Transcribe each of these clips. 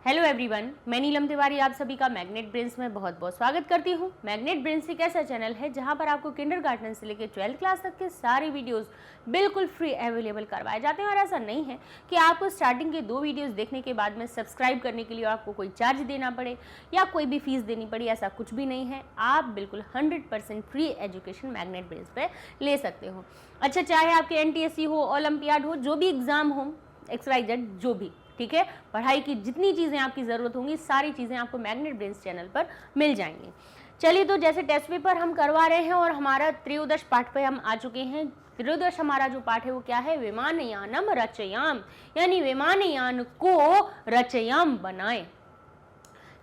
Hello everyone, मैं नीलम तिवारी आप सभी का मैग्नेट ब्रेन्स में बहुत बहुत स्वागत करती हूँ। मैग्नेट ब्रेन्स एक ऐसा चैनल है जहाँ पर आपको किंडरगार्टन से लेकर 12th क्लास तक के सारे वीडियोस बिल्कुल फ्री अवेलेबल करवाए जाते हैं। और ऐसा नहीं है कि आपको स्टार्टिंग के 2 वीडियोस देखने के बाद में सब्सक्राइब करने के लिए आपको कोई चार्ज देना पड़े या कोई भी फीस देनी पड़े, ऐसा कुछ भी नहीं है। आप बिल्कुल 100% फ्री एजुकेशन मैग्नेट ब्रेन्स पे ले सकते हो। अच्छा, चाहे आपके NTSC हो, ओलंपियाड हो, जो भी एग्जाम हो, XYZ जो भी, ठीक है, पढ़ाई की जितनी चीज़ें आपकी ज़रूरत होंगी सारी चीज़ें आपको मैग्नेट ब्रेन्स चैनल पर मिल जाएंगी। चलिए, तो जैसे टेस्ट पेपर हम करवा रहे हैं और हमारा त्रयोदश पाठ पे हम आ चुके हैं। त्रयोदश हमारा जो पाठ है वो क्या है? विमानयानम रचयाम, यानी विमानयान को रचयाम बनाए।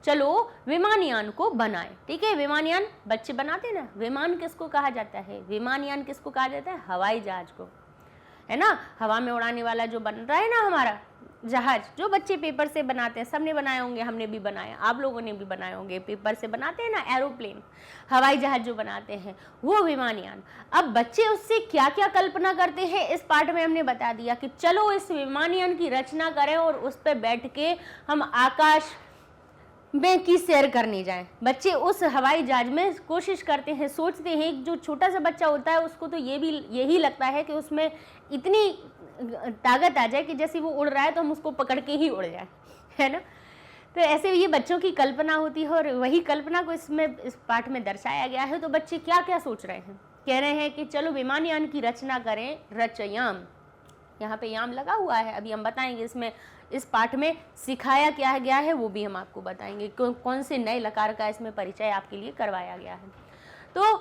चलो विमानयान को बनाए, ठीक है। विमानयान बच्चे बनाते ना। विमान किसको कहा जाता है? विमानयान किसको कहा जाता है? हवाई जहाज को, है ना। हवा में उड़ाने वाला जो बन रहा है ना हमारा जहाज, जो बच्चे पेपर से बनाते हैं, सबने बनाए होंगे, हमने भी बनाया, आप लोगों ने भी बनाए होंगे। पेपर से बनाते हैं ना एरोप्लेन, हवाई जहाज जो बनाते हैं वो विमानयान। अब बच्चे उससे क्या क्या कल्पना करते हैं इस पाठ में हमने बता दिया कि चलो इस विमानयान की रचना करें और उस पर बैठ के हम आकाश में की सैर करने जाएं। बच्चे उस हवाई जहाज में कोशिश करते हैं, सोचते हैं। जो छोटा सा बच्चा होता है उसको तो यही लगता है कि उसमें इतनी ताकत आ जाए कि जैसे वो उड़ रहा है तो हम उसको पकड़ के ही उड़ जाए, है ना। तो ऐसे ये बच्चों की कल्पना होती है और वही कल्पना को इस पाठ में दर्शाया गया है। तो बच्चे क्या क्या सोच रहे हैं? कह रहे हैं कि चलो विमानयान की रचना करें, रचयाम। यहाँ पे याम लगा हुआ है, अभी हम बताएंगे इसमें इस पाठ में सिखाया क्या गया है वो भी हम आपको बताएंगे। कौन से नए लकार का इसमें परिचय आपके लिए करवाया गया है। तो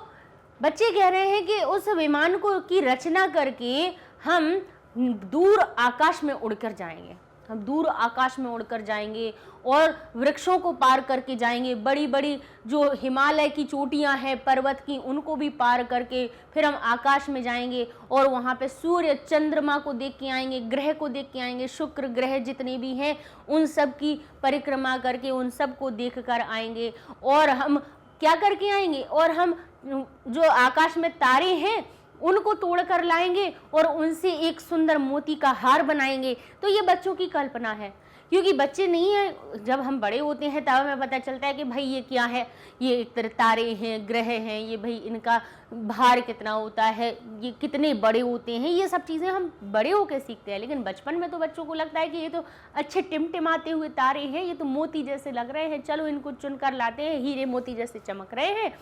बच्चे कह रहे हैं कि उस विमान को की रचना करके हम दूर आकाश में उड़कर जाएंगे। हम दूर आकाश में उड़कर जाएंगे और वृक्षों को पार करके जाएंगे। बड़ी बड़ी जो हिमालय की चोटियां हैं पर्वत की, उनको भी पार करके फिर हम आकाश में जाएंगे और वहाँ पे सूर्य चंद्रमा को देख के आएंगे, ग्रह को देख के आएंगे, शुक्र ग्रह जितने भी हैं उन सब की परिक्रमा करके उन सब को देख कर आएंगे। और हम क्या करके आएंगे? और हम जो आकाश में तारे हैं उनको तोड़ कर लाएंगे और उनसे एक सुंदर मोती का हार बनाएंगे। तो ये बच्चों की कल्पना है, क्योंकि बच्चे नहीं है। जब हम बड़े होते हैं तब हमें पता चलता है कि भाई ये क्या है, ये तारे हैं, ग्रह हैं, ये भाई इनका भार कितना होता है, ये कितने बड़े होते हैं, ये सब चीज़ें हम बड़े होकर सीखते हैं। लेकिन बचपन में तो बच्चों को लगता है कि ये तो अच्छे टिमटिमाते हुए तारे हैं, ये तो मोती जैसे लग रहे हैं, चलो इनको चुन कर लाते हैं, हीरे मोती जैसे चमक रहे हैं।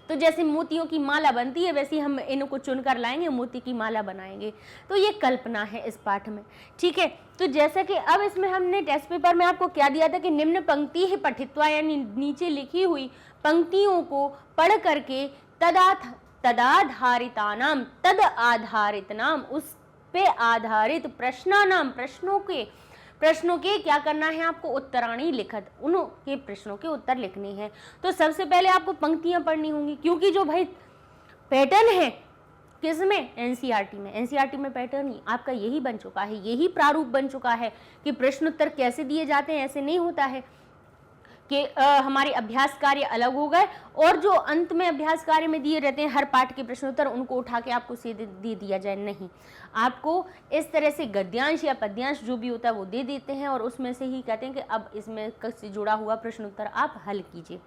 तो जैसे मोतियों की माला बनती है वैसे हम इनको चुनकर लाएंगे, मोती की माला बनाएंगे। तो ये कल्पना है इस पाठ में, ठीक है। तो जैसा कि अब इसमें हमने टेस्ट पेपर में आपको क्या दिया था कि निम्न पंक्ति ही पठित्वा, यानी नीचे लिखी हुई पंक्तियों को पढ़ करके तद आधारित नाम, उस पे आधारित प्रश्नानाम, प्रश्नों के क्या करना है आपको? उत्तराणी लिखत, उनके प्रश्नों के उत्तर लिखने हैं। तो सबसे पहले आपको पंक्तियां पढ़नी होंगी, क्योंकि जो भाई पैटर्न है किसमें? एनसीईआरटी में पैटर्न ही आपका यही बन चुका है, यही प्रारूप बन चुका है कि प्रश्न उत्तर कैसे दिए जाते हैं। ऐसे नहीं होता है कि हमारे अभ्यास कार्य अलग हो गए और जो अंत में अभ्यास कार्य में दिए रहते हैं हर पाठ के प्रश्नोत्तर, उनको उठा के आपको सीधे दे दिया जाए। नहीं, आपको इस तरह से गद्यांश या पद्यांश जो भी होता है वो दे देते हैं और उसमें से ही कहते हैं कि अब इसमें से जुड़ा हुआ प्रश्नोत्तर आप हल कीजिए।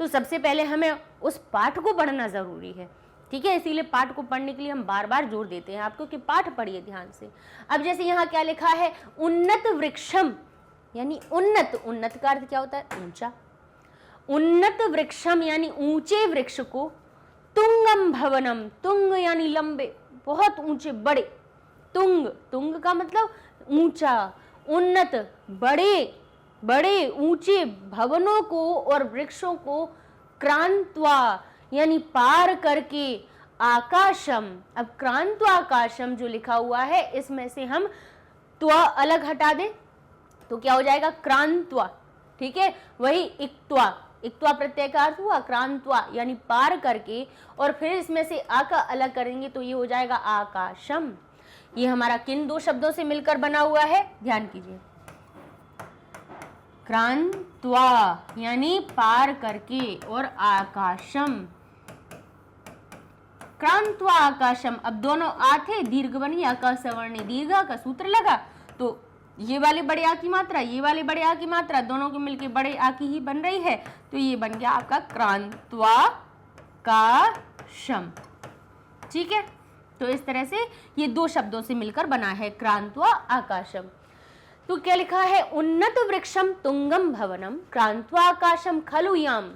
तो सबसे पहले हमें उस पाठ को पढ़ना ज़रूरी है, ठीक है। इसीलिए पाठ को पढ़ने के लिए हम बार बार जोर देते हैं आपको कि पाठ पढ़िए ध्यान से। अब जैसे यहाँ क्या लिखा है? उन्नत वृक्षम, यानी उन्नत का अर्थ क्या होता है? ऊंचा। उन्नत वृक्षम यानी ऊंचे वृक्ष को, तुंगम भवनम, तुंग यानी लंबे, बहुत ऊंचे बड़े, तुंग का मतलब ऊंचा, उन्नत बड़े ऊंचे भवनों को और वृक्षों को क्रांत्वा यानी पार करके आकाशम। अब क्रांत्वा आकाशम जो लिखा हुआ है इसमें से हम त्वा अलग हटा दें तो क्या हो जाएगा? क्रांत्वा, ठीक है। वही इक्त्वा प्रत्यय का अर्थ हुआ क्रांत्वा यानी पार करके, और फिर इसमें से आ का अलग करेंगे तो ये हो जाएगा आकाशम। ये हमारा किन 2 शब्दों से मिलकर बना हुआ है? ध्यान कीजिए। क्रांत्वा यानी पार करके और आकाशम, क्रांत्वा आकाशम। अब दोनों आ थे, दीर्घ बन गया, क सवर्ण दीर्घ का सूत्र लगा तो ये वाले बड़े आ की मात्रा, ये वाले बड़े आ की मात्रा, दोनों के मिलके बड़े आ की ही बन रही है, तो ये बन गया आपका क्रांत्वाकाशम। ठीक है, तो इस तरह से ये दो शब्दों से मिलकर बना है क्रांत्वा आकाशम। तो क्या लिखा है, उन्नत वृक्षम तुंगम भवनम क्रांत्वाकाशम खलु याम,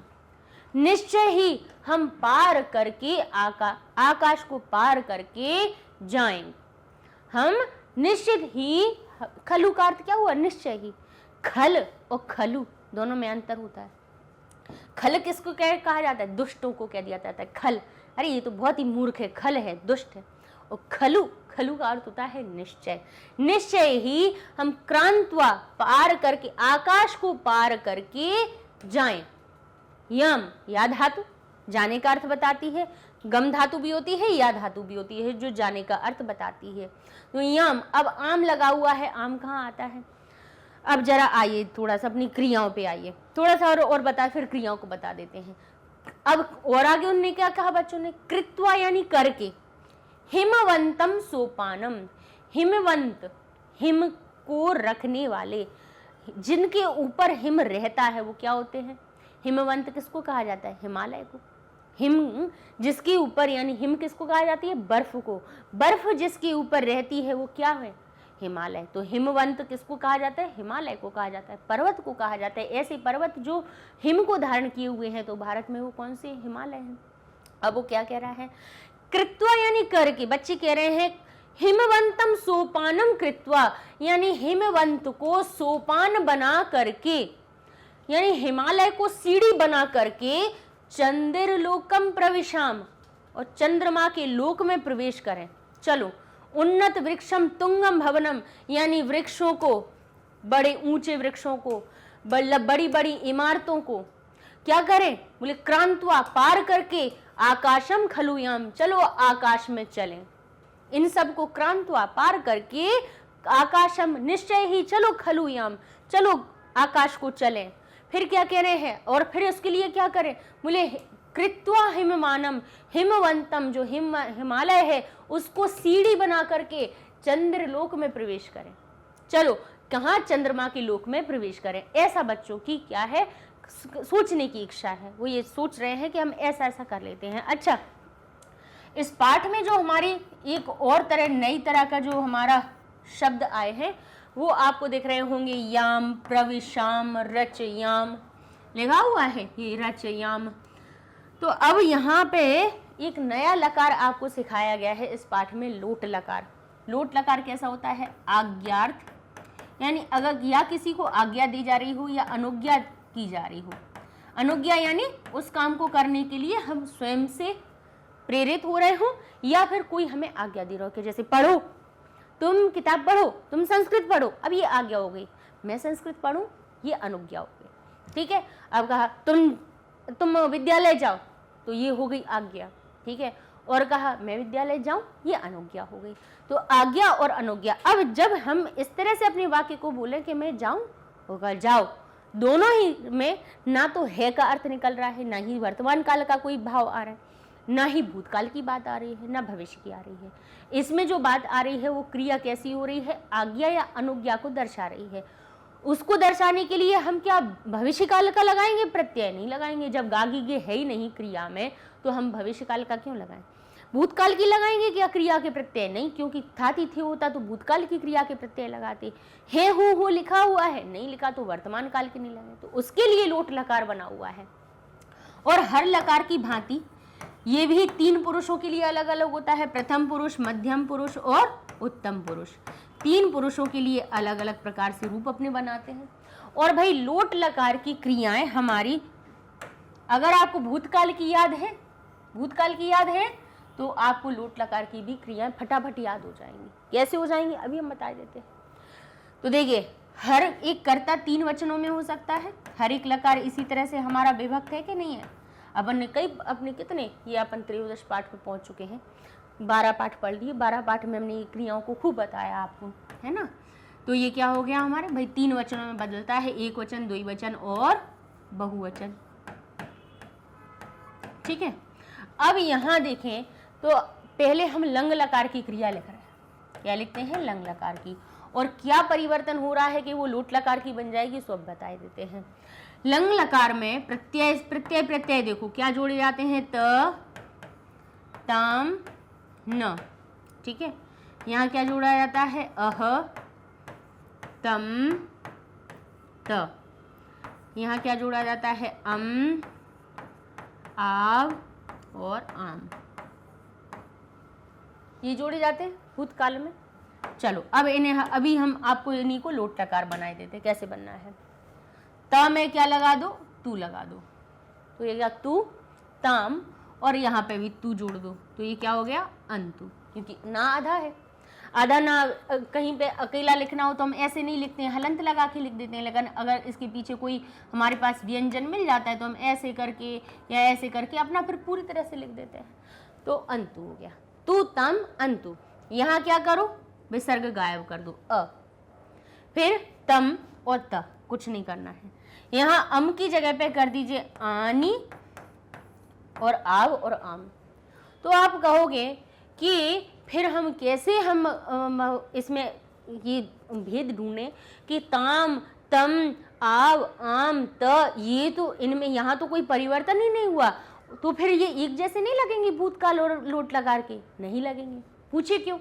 निश्चय ही हम पार करके आकाश को पार करके जाएंगे। हम निश्चित ही, खलु का अर्थ क्या हुआ, निश्चय ही। खल और खलु दोनों में अंतर होता है। खल किसको कहा जाता है, दुष्टों को कह दिया जाता है खल, अरे ये तो बहुत ही मूर्ख है, खल है, दुष्ट है। और खलु, खलु का अर्थ होता है निश्चय। निश्चय ही हम क्रांत्वा पार करके, आकाश को पार करके जाएं। यम या धातु जाने का अर्थ बताती है, गम धातु भी होती है, या धातु भी होती है जो जाने का अर्थ बताती है। तो यम, अब आम लगा हुआ है, आम कहाँ आता है। अब जरा आइए थोड़ा सा अपनी क्रियाओं पे आइए, थोड़ा सा और बता, फिर क्रियाओं को बता देते हैं। अब और आगे उनने क्या कहा बच्चों ने, कृत्वा यानी करके, हिमवंतम सोपानम, हिमवंत हिम को रखने वाले, जिनके ऊपर हिम रहता है वो क्या होते हैं, हिमवंत किसको कहा जाता है, हिमालय को। हिम जिसके ऊपर, यानी हिम किसको कहा जाती है, बर्फ को। बर्फ जिसके ऊपर रहती है वो क्या है, हिमालय। तो हिमवंत किसको कहा जाता है, हिमालय को कहा जाता है, पर्वत को कहा जाता है। ऐसे पर्वत जो हिम को धारण किए हुए हैं, तो भारत में वो कौन से, हिमालय है। अब वो क्या कह रहा है, कृत्वा यानी करके, बच्चे कह रहे हैं हिमवंतम सोपानम कृत्वा, यानी हिमवंत को सोपान बना करके, यानी हिमालय को सीढ़ी बना करके, चंद्रलोकम प्रविशाम, और चंद्रमा के लोक में प्रवेश करें। चलो, उन्नत वृक्षम तुंगम भवनम, यानी वृक्षों को, बड़े ऊंचे वृक्षों को, बड़ी बड़ी इमारतों को क्या करें, बोले क्रांत्वा पार करके, आकाशम खलुयाम, चलो आकाश में चलें। इन सब को क्रांत्वा पार करके, आकाशम निश्चय ही, चलो खलुयाम, चलो आकाश को चलें। फिर क्या कह रहे हैं, और फिर उसके लिए क्या करें, बोले कृत्वा हिममानम, हिमवंतम जो हिमालय है उसको सीढ़ी बना करके चंद्रलोक में प्रवेश करें। चलो कहाँ, चंद्रमा के लोक में प्रवेश करें। ऐसा बच्चों की क्या है, सोचने की इच्छा है, वो ये सोच रहे हैं कि हम ऐसा ऐसा कर लेते हैं। अच्छा, इस पाठ में जो हमारी एक और तरह, नई तरह का जो हमारा शब्द आए हैं, वो आपको दिख रहे होंगे, याम, प्रविशाम, रचयाम, लिखा हुआ है ये रचयाम। तो अब यहाँ पे एक नया लकार आपको सिखाया गया है इस पाठ में, लोट लकार। लोट लकार कैसा होता है, आज्ञार्थ, यानी अगर या किसी को आज्ञा दी जा रही हो या अनुज्ञा की जा रही हो। अनुज्ञा यानी उस काम को करने के लिए हम स्वयं से प्रेरित हो रहे हो, या फिर कोई हमें आज्ञा दे रहा हो कि जैसे पढ़ो, तुम किताब पढ़ो, तुम संस्कृत पढ़ो, अब ये आज्ञा हो गई, मैं संस्कृत पढ़ूं, ये अनुज्ञा हो गई। ठीक है, अब कहा तुम विद्यालय जाओ, तो ये हो गई आज्ञा। ठीक है, और कहा मैं विद्यालय जाऊं, ये अनुज्ञा हो गई। तो आज्ञा और अनुज्ञा। अब जब हम इस तरह से अपने वाक्य को बोले कि मैं जाऊं, होगा जाओ, दोनों ही में ना तो है का अर्थ निकल रहा है, ना ही वर्तमान काल का कोई भाव आ रहा है, ना ही भूतकाल की बात आ रही है, ना भविष्य की आ रही है। इसमें जो बात आ रही है वो क्रिया कैसी हो रही है, आज्ञा या अनुज्ञा को दर्शा रही है। उसको दर्शाने के लिए हम क्या भविष्य काल का लगाएंगे, प्रत्यय नहीं लगाएंगे। जब गागी है ही नहीं क्रिया में, तो हम भविष्य काल का क्यों लगाएं। भूतकाल की लगाएंगे क्या क्रिया के प्रत्यय, नहीं, क्योंकि थाती थे होता तो भूतकाल की क्रिया के प्रत्यय लगाते। है हो लिखा हुआ है, नहीं लिखा तो वर्तमान काल के नहीं लगे, तो उसके लिए लोट लकार बना हुआ है। और हर लकार की भांति ये भी तीन पुरुषों के लिए अलग अलग होता है, प्रथम पुरुष, मध्यम पुरुष और उत्तम पुरुष। तीन पुरुषों के लिए अलग अलग प्रकार से रूप अपने बनाते हैं। और भाई लोट लकार की क्रियाएं हमारी, अगर आपको भूतकाल की याद है तो आपको लोट लकार की भी क्रियाएं फटाफट याद हो जाएंगी। कैसे हो जाएंगी अभी हम बता देते हैं। तो देखिए, हर एक कर्ता तीन वचनों में हो सकता है, हर एक लकार इसी तरह से हमारा विभक्त है कि नहीं है। अपन ने अपने कितने, ये अपन त्रयोदश पाठ में पहुंच चुके हैं, 12 पाठ पढ़ लिए। 12 पाठ में हमने ये क्रियाओं को खूब बताया आपको, है ना। तो ये क्या हो गया हमारे भाई, तीन वचनों में बदलता है, एक वचन, द्विवचन और बहुवचन। ठीक है, अब यहाँ देखें तो पहले हम लंग लकार की क्रिया लिख रहे हैं। क्या लिखते हैं, लंग लकार की। और क्या परिवर्तन हो रहा है कि वो लोट लकार की बन जाएगी, सो अब बता देते हैं। लंग लकार में प्रत्यय प्रत्यय प्रत्यय देखो क्या जोड़े जाते हैं, त तम न, ठीक है। यहाँ क्या जोड़ा जाता है, अह तम त। यहाँ क्या जोड़ा जाता है, आव और आम, ये जोड़े जाते हैं भूतकाल में। चलो अब इन्हें अभी हम आपको इन्हीं को लोट लकार बनाए देते हैं। कैसे बनना है, त में क्या लगा दो, तू लगा दो, तो ये क्या तू ताम, और यहाँ पे भी तू जोड़ दो, तो ये क्या हो गया अंतु, क्योंकि ना आधा है, आधा ना कहीं पे अकेला लिखना हो तो हम ऐसे नहीं लिखते हैं, हलंत लगा के लिख देते हैं। लेकिन अगर इसके पीछे कोई हमारे पास व्यंजन मिल जाता है तो हम ऐसे करके या ऐसे करके अपना फिर पूरी तरह से लिख देते हैं। तो अंतु हो गया, तू तम अंतु। यहाँ क्या करो, विसर्ग गायब कर दो, अ, फिर तम और त, कुछ नहीं करना है। यहाँ अम की जगह पे कर दीजिए आनी और आव और आम। तो आप कहोगे कि फिर हम कैसे इसमें ये भेद ढूंढें कि ताम तम आव आम त, ये तो इनमें यहाँ तो कोई परिवर्तन ही नहीं हुआ, तो फिर ये एक जैसे नहीं लगेंगे भूतकाल और लोट लकार के, नहीं लगेंगे। पूछे क्यों,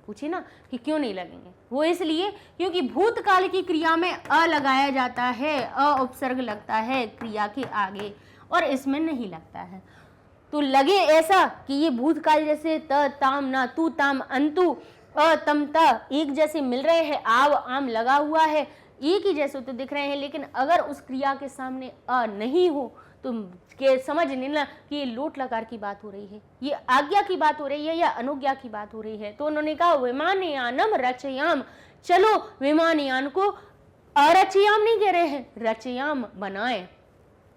पूछे ना कि क्यों नहीं लगेंगे, वो इसलिए क्योंकि भूतकाल की क्रिया में अ लगाया जाता है, अ उपसर्ग लगता है क्रिया के आगे, और इसमें नहीं लगता है। तो लगे ऐसा कि ये भूतकाल जैसे त ताम ना, तू ताम अंतु, अ तम त एक जैसे मिल रहे हैं, आव आम लगा हुआ है, एक ही जैसे तो दिख रहे हैं, लेकिन अगर उस क्रिया के सामने अ नहीं हो तो के समझ लेना कि ये लोट लकार की बात हो रही है, ये आज्ञा की बात हो रही है या अनुज्ञा की बात हो रही है। तो उन्होंने कहा विमानयानम रचयाम, चलो विमानयान को अरचयाम नहीं कह रहे हैं, रचयाम बनाए,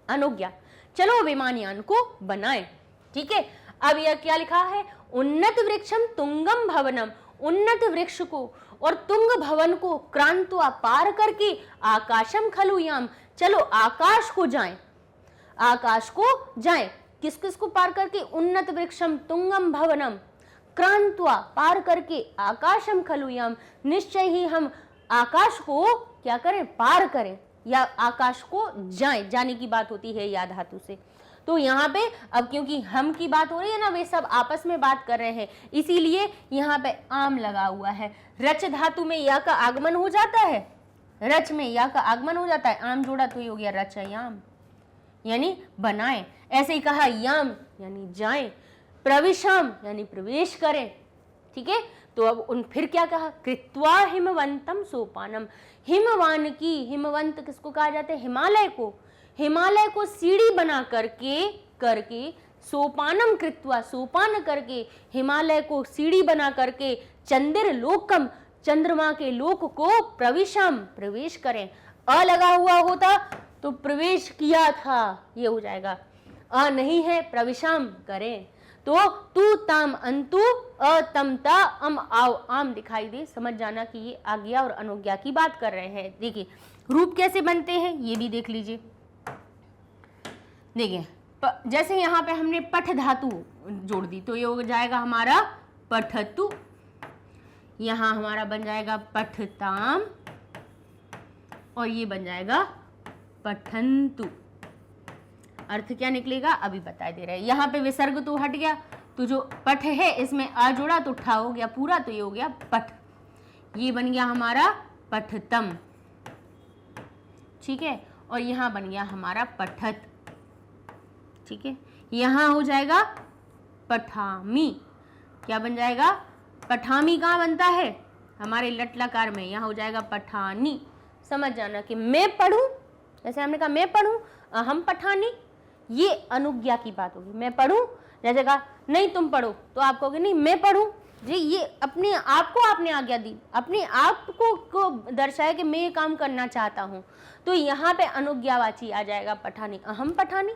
अनुज्ञा, चलो विमानयान को बनाए, ठीक है। अब यह क्या लिखा है, उन्नत वृक्षम तुंगम भवनम, उन्नत वृक्ष को और तुंग भवन को क्रांत्वा पार करके आकाशम खलुयाम, चलो आकाश को जाएं, आकाश को जाएं, किस किस को पार करके, उन्नत वृक्षम तुंगम भवनम क्रांत्वा पार करके आकाशम खलुयाम, निश्चय ही हम आकाश को क्या करें, पार करें, या आकाश को जाएं, जाने की बात होती है या धातु से। तो यहाँ पे अब क्योंकि हम की बात हो रही है ना, वे सब आपस में बात कर रहे हैं, इसीलिए यहाँ पे आम लगा हुआ है। रच धातु में या का आगमन हो जाता है, रच में या का आगमन हो जाता है, आम जोड़ा तो ये हो गया रचयाम, यानी बनाए। ऐसे ही कहा याम यानी जाएं, प्रविशाम यानी प्रवेश करें, ठीक है। तो अब उन फिर क्या कहा, कृत्वा हिमवंतम सोपानम, हिमवान की, हिमवंत किसको कहा जाता है, हिमालय को, हिमालय को सीढ़ी बना करके सोपानम कृत्वा, सोपान करके हिमालय को सीढ़ी बना करके, चंद्र लोकम, चंद्रमा के लोक को प्रविशाम प्रवेश करें। अ लगा हुआ होता तो प्रवेश किया था, ये हो जाएगा, अ नहीं है प्रविशाम करें। तो तू ताम अंतु अ तम ता अम आव आम दिखाई दे, समझ जाना कि ये आज्ञा और अनुज्ञा की बात कर रहे हैं। देखिए रूप कैसे बनते हैं ये भी देख लीजिए। देखिए जैसे यहाँ पे हमने पठ धातु जोड़ दी तो ये हो जाएगा हमारा पठतु, यहाँ हमारा बन जाएगा पठताम, और ये बन जाएगा पठंतु। अर्थ क्या निकलेगा अभी बता दे रहे हैं। यहाँ पे विसर्ग तो हट गया, तो जो पठ है इसमें आ जोड़ा तो ठा हो गया पूरा, तो ये हो गया पठ, ये बन गया हमारा पठतम, ठीक है। और यहाँ बन गया हमारा पठत, ठीक है। यहाँ हो जाएगा पठामी, क्या बन जाएगा, पठामी कहाँ बनता है, हमारे लट लकार में, यहाँ हो जाएगा पठानी। समझ जाना कि मैं पढ़ूं, जैसे हमने कहा मैं पढ़ूं, हम पठानी, ये अनुज्ञा की बात होगी। मैं पढ़ूं, जैसे कहा नहीं तुम पढ़ो, तो आप कहोगे नहीं मैं पढ़ूं जी, ये अपने आप को आपने आज्ञा दी, अपने आप को दर्शाया कि मैं ये काम करना चाहता हूँ। तो यहाँ पे अनुज्ञावाची आ जाएगा पठानी, अहम पठानी,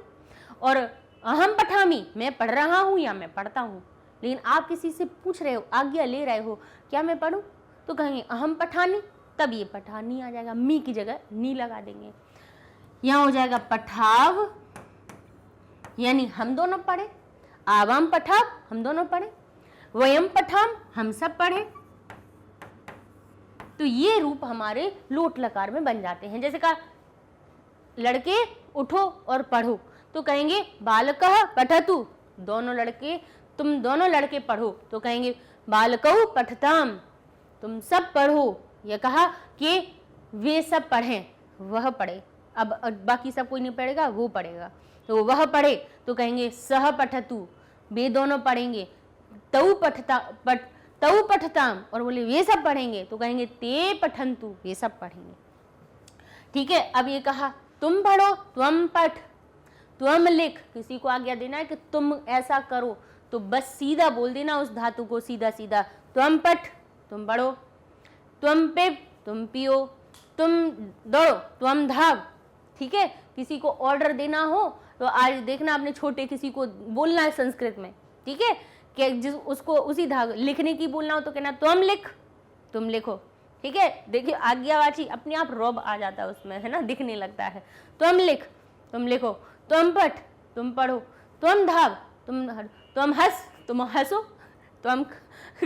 और अहम पठामी मैं पढ़ रहा हूँ या मैं पढ़ता हूँ। लेकिन आप किसी से पूछ रहे हो, आज्ञा ले रहे हो, क्या मैं पढ़ूं, तो कहेंगे अहम पठानी, तब ये पठानी आ जाएगा, मी की जगह नी लगा देंगे। यहाँ हो जाएगा पठाव, यानी हम दोनों पढ़े, आवाम पठाव हम दोनों पढ़े, वयम पठाम हम सब पढ़े, तो ये रूप हमारे लोट लकार में बन जाते हैं। जैसे कहा लड़के उठो और पढ़ो, तो कहेंगे बालकः पठतु, दोनों लड़के, तुम दोनों लड़के पढ़ो, तो कहेंगे बालकौ पठताम, तुम सब पढ़ो। यह कहा कि वे सब पढ़ें, वह पढ़े। अब बाकी सब कोई नहीं पढ़ेगा, वो पढ़ेगा, तो वह पढ़े तो कहेंगे सह पठतु, वे दोनों पढ़ेंगे। तौ पठताम, और बोले वे सब पढ़ेंगे, तो कहेंगे ते पठन्तु, वे सब पढ़ेंगे। ठीक है। अब ये कहा तुम पढ़ो, त्वम पठ, त्वम लिख, किसी को आज्ञा देना है कि तुम ऐसा करो, तो बस सीधा बोल देना उस धातु को, सीधा सीधा, त्वम पठ, तुम पढ़ो, त्वम पिब, तुम पियो, तुम दौड़ो, त्वम धाव। ठीक है। किसी को ऑर्डर देना हो तो आज देखना आपने छोटे किसी को बोलना है संस्कृत में, ठीक है, कि जिस उसको उसी धाग लिखने की बोलना हो तो कहना त्वम लिख, तुम लिखो। ठीक है। देखिए आज्ञावाची अपने आप रौब आ जाता है उसमें, है ना, दिखने लगता है। त्वम लिख, तुम लिखो, त्वम पठ, तुम पढ़ो, त्वम धाव, तुम हंस, तुम हंसो, त्वम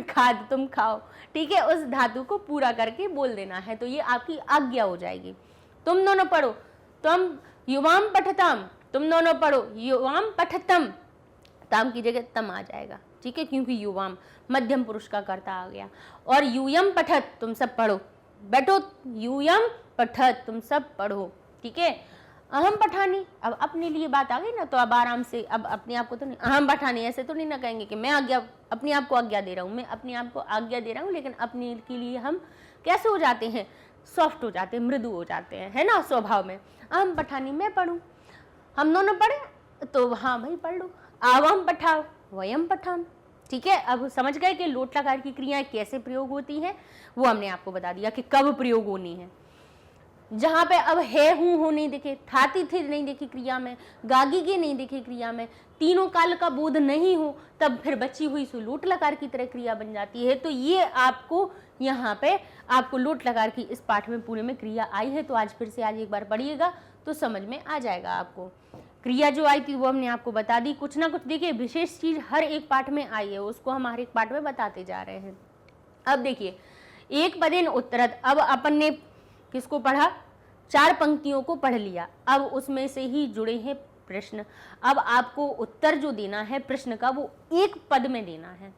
खाद, तुम खाओ। ठीक है। उस धातु को पूरा करके बोल देना है, तो ये आपकी आज्ञा हो जाएगी। तुम दोनों पढ़ो, तुम युवाम पठताम, तुम दोनों पढ़ो, युवाम पठतम, ताम की जगह तम आ जाएगा। ठीक है, क्योंकि युवाम मध्यम पुरुष का कर्ता आ गया। और यूयम पठत, तुम सब पढ़ो, बैठो, यूयम पठत, तुम सब पढ़ो। ठीक है। अहम पठानी, अब अपने लिए बात आ गई ना, तो अब आराम से, अब अपने आप को तो नहीं, अहम पठानी ऐसे तो नहीं ना कहेंगे कि मैं आज्ञा, अपने आप को आज्ञा दे रहा हूँ, मैं अपने आप को आज्ञा दे रहा हूँ, लेकिन अपने के लिए हम कैसे हो जाते हैं, सॉफ्ट हो जाते हैं, मृदु हो जाते हैं, है ना, स्वभाव में। अहम पठानी, मैं पढ़ूं, हम दोनों पढ़े तो हाँ भाई पढ़ लो, आवम पठाओ, वयम पठाम। ठीक है। अब समझ गए कि लोट लकार की क्रियाएं कैसे प्रयोग होती हैं, वो हमने आपको बता दिया कि कब प्रयोग होनी है। जहां पे अब है हूं हो नहीं दिखे, थाती थी नहीं दिखी क्रिया में, गागी के नहीं दिखी क्रिया में, तीनों काल का बोध नहीं हो, तब फिर बची हुई सो लोट लकार की तरह क्रिया बन जाती है। तो ये आपको यहाँ पे आपको लोट लकार की इस पाठ में पूरे में क्रिया आई है, तो आज फिर से आज एक बार पढ़िएगा तो समझ में आ जाएगा आपको। क्रिया जो आई थी वो हमने आपको बता दी, कुछ ना कुछ देखिए विशेष चीज हर एक पाठ में आई है, उसको हम हर एक पाठ में बताते जा रहे हैं। अब देखिए एक पदेन उत्तरत, अब अपन ने किसको पढ़ा, 4 पंक्तियों को पढ़ लिया, अब उसमें से ही जुड़े हैं प्रश्न। अब आपको उत्तर जो देना है प्रश्न का वो एक पद में देना है।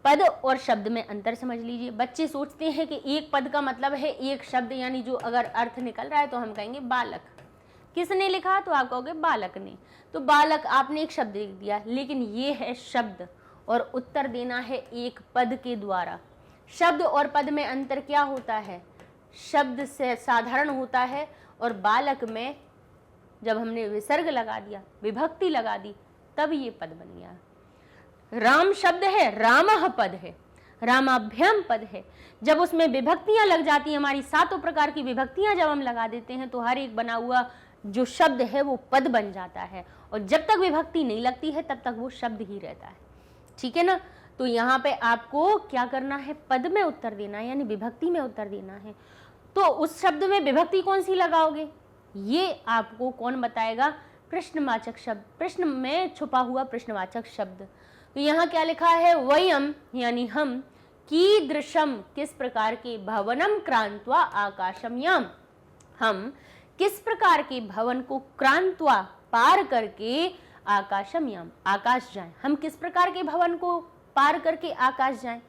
पद और शब्द में अंतर समझ लीजिए। बच्चे सोचते हैं कि एक पद का मतलब है एक शब्द, यानी जो अगर अर्थ निकल रहा है तो हम कहेंगे बालक। किसने लिखा, तो आप कहोगे बालक ने, तो बालक आपने एक शब्द लिख दिया, लेकिन ये है शब्द और उत्तर देना है एक पद के द्वारा। शब्द और पद में अंतर क्या होता है, शब्द से साधारण होता है और बालक में जब हमने विसर्ग लगा दिया, विभक्ति लगा दी, तब ये पद बन गया। राम शब्द है, रामः पद है, रामाभ्याम पद है। जब उसमें विभक्तियां लग जाती हैं, हमारी 7 प्रकार की विभक्तियां जब हम लगा देते हैं तो हर एक बना हुआ जो शब्द है वो पद बन जाता है, और जब तक विभक्ति नहीं लगती है तब तक वो शब्द ही रहता है। ठीक है ना। तो यहाँ पे आपको क्या करना है, पद में उत्तर देना है, यानी विभक्ति में उत्तर देना है। तो उस शब्द में विभक्ति कौन सी लगाओगे, ये आपको कौन बताएगा, प्रश्नवाचक शब्द, प्रश्न में छुपा हुआ प्रश्नवाचक शब्द। तो यहाँ क्या लिखा है, वयम यानी हम, कीदृशम किस प्रकार के, भवनम क्रांत्वा आकाशम याम, हम किस प्रकार के भवन को क्रांत्वा पार करके आकाशम याम, आकाश जाएं, हम किस प्रकार के भवन को पार करके आकाश जाएं।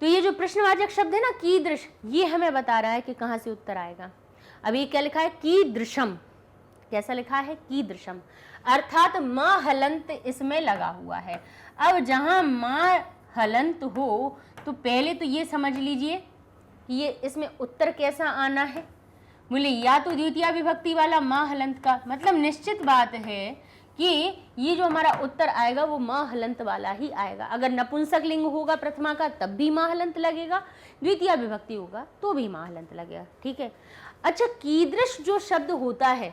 तो ये जो प्रश्नवाचक शब्द है ना कीदृश, ये हमें बता रहा है कि कहाँ से उत्तर आएगा। अब ये क्या लिखा है, कीदृशम, कैसा लिखा है, कीदृशम, अर्थात माँ हलंत इसमें लगा हुआ है। अब जहां माँ हलंत हो तो पहले तो ये समझ लीजिए कि ये इसमें उत्तर कैसा आना है, बोले या तो द्वितीय विभक्ति वाला माँ हलंत का, मतलब निश्चित बात है कि ये जो हमारा उत्तर आएगा वो माँ हलंत वाला ही आएगा। अगर नपुंसक लिंग होगा प्रथमा का तब भी माँ हलंत लगेगा, द्वितीय विभक्ति होगा तो भी माँ हलंत लगेगा। ठीक है। अच्छा, कीदृश जो शब्द होता है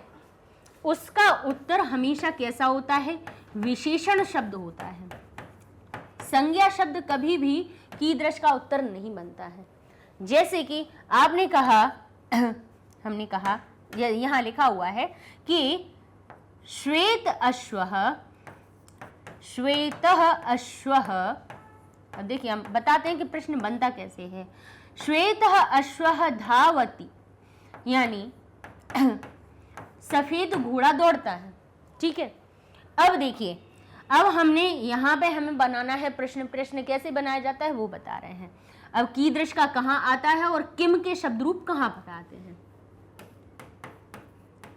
उसका उत्तर हमेशा कैसा होता है, विशेषण शब्द होता है। संज्ञा शब्द कभी भी कीदृश का उत्तर नहीं बनता है। जैसे कि आपने कहा, हमने कहा, यहाँ लिखा हुआ है कि श्वेत अश्वः, श्वेतः अश्वः। अब देखिए हम बताते हैं कि प्रश्न बनता कैसे है। श्वेतः अश्वः धावति, यानी सफेद घोड़ा दौड़ता है। ठीक है, अब देखिए, अब हमने यहाँ पे हमें बनाना है प्रश्न। प्रश्न कैसे बनाया जाता है वो बता रहे हैं। अब कीदृश का कहाँ आता है और किम के शब्द रूप कहाँ पर आते हैं,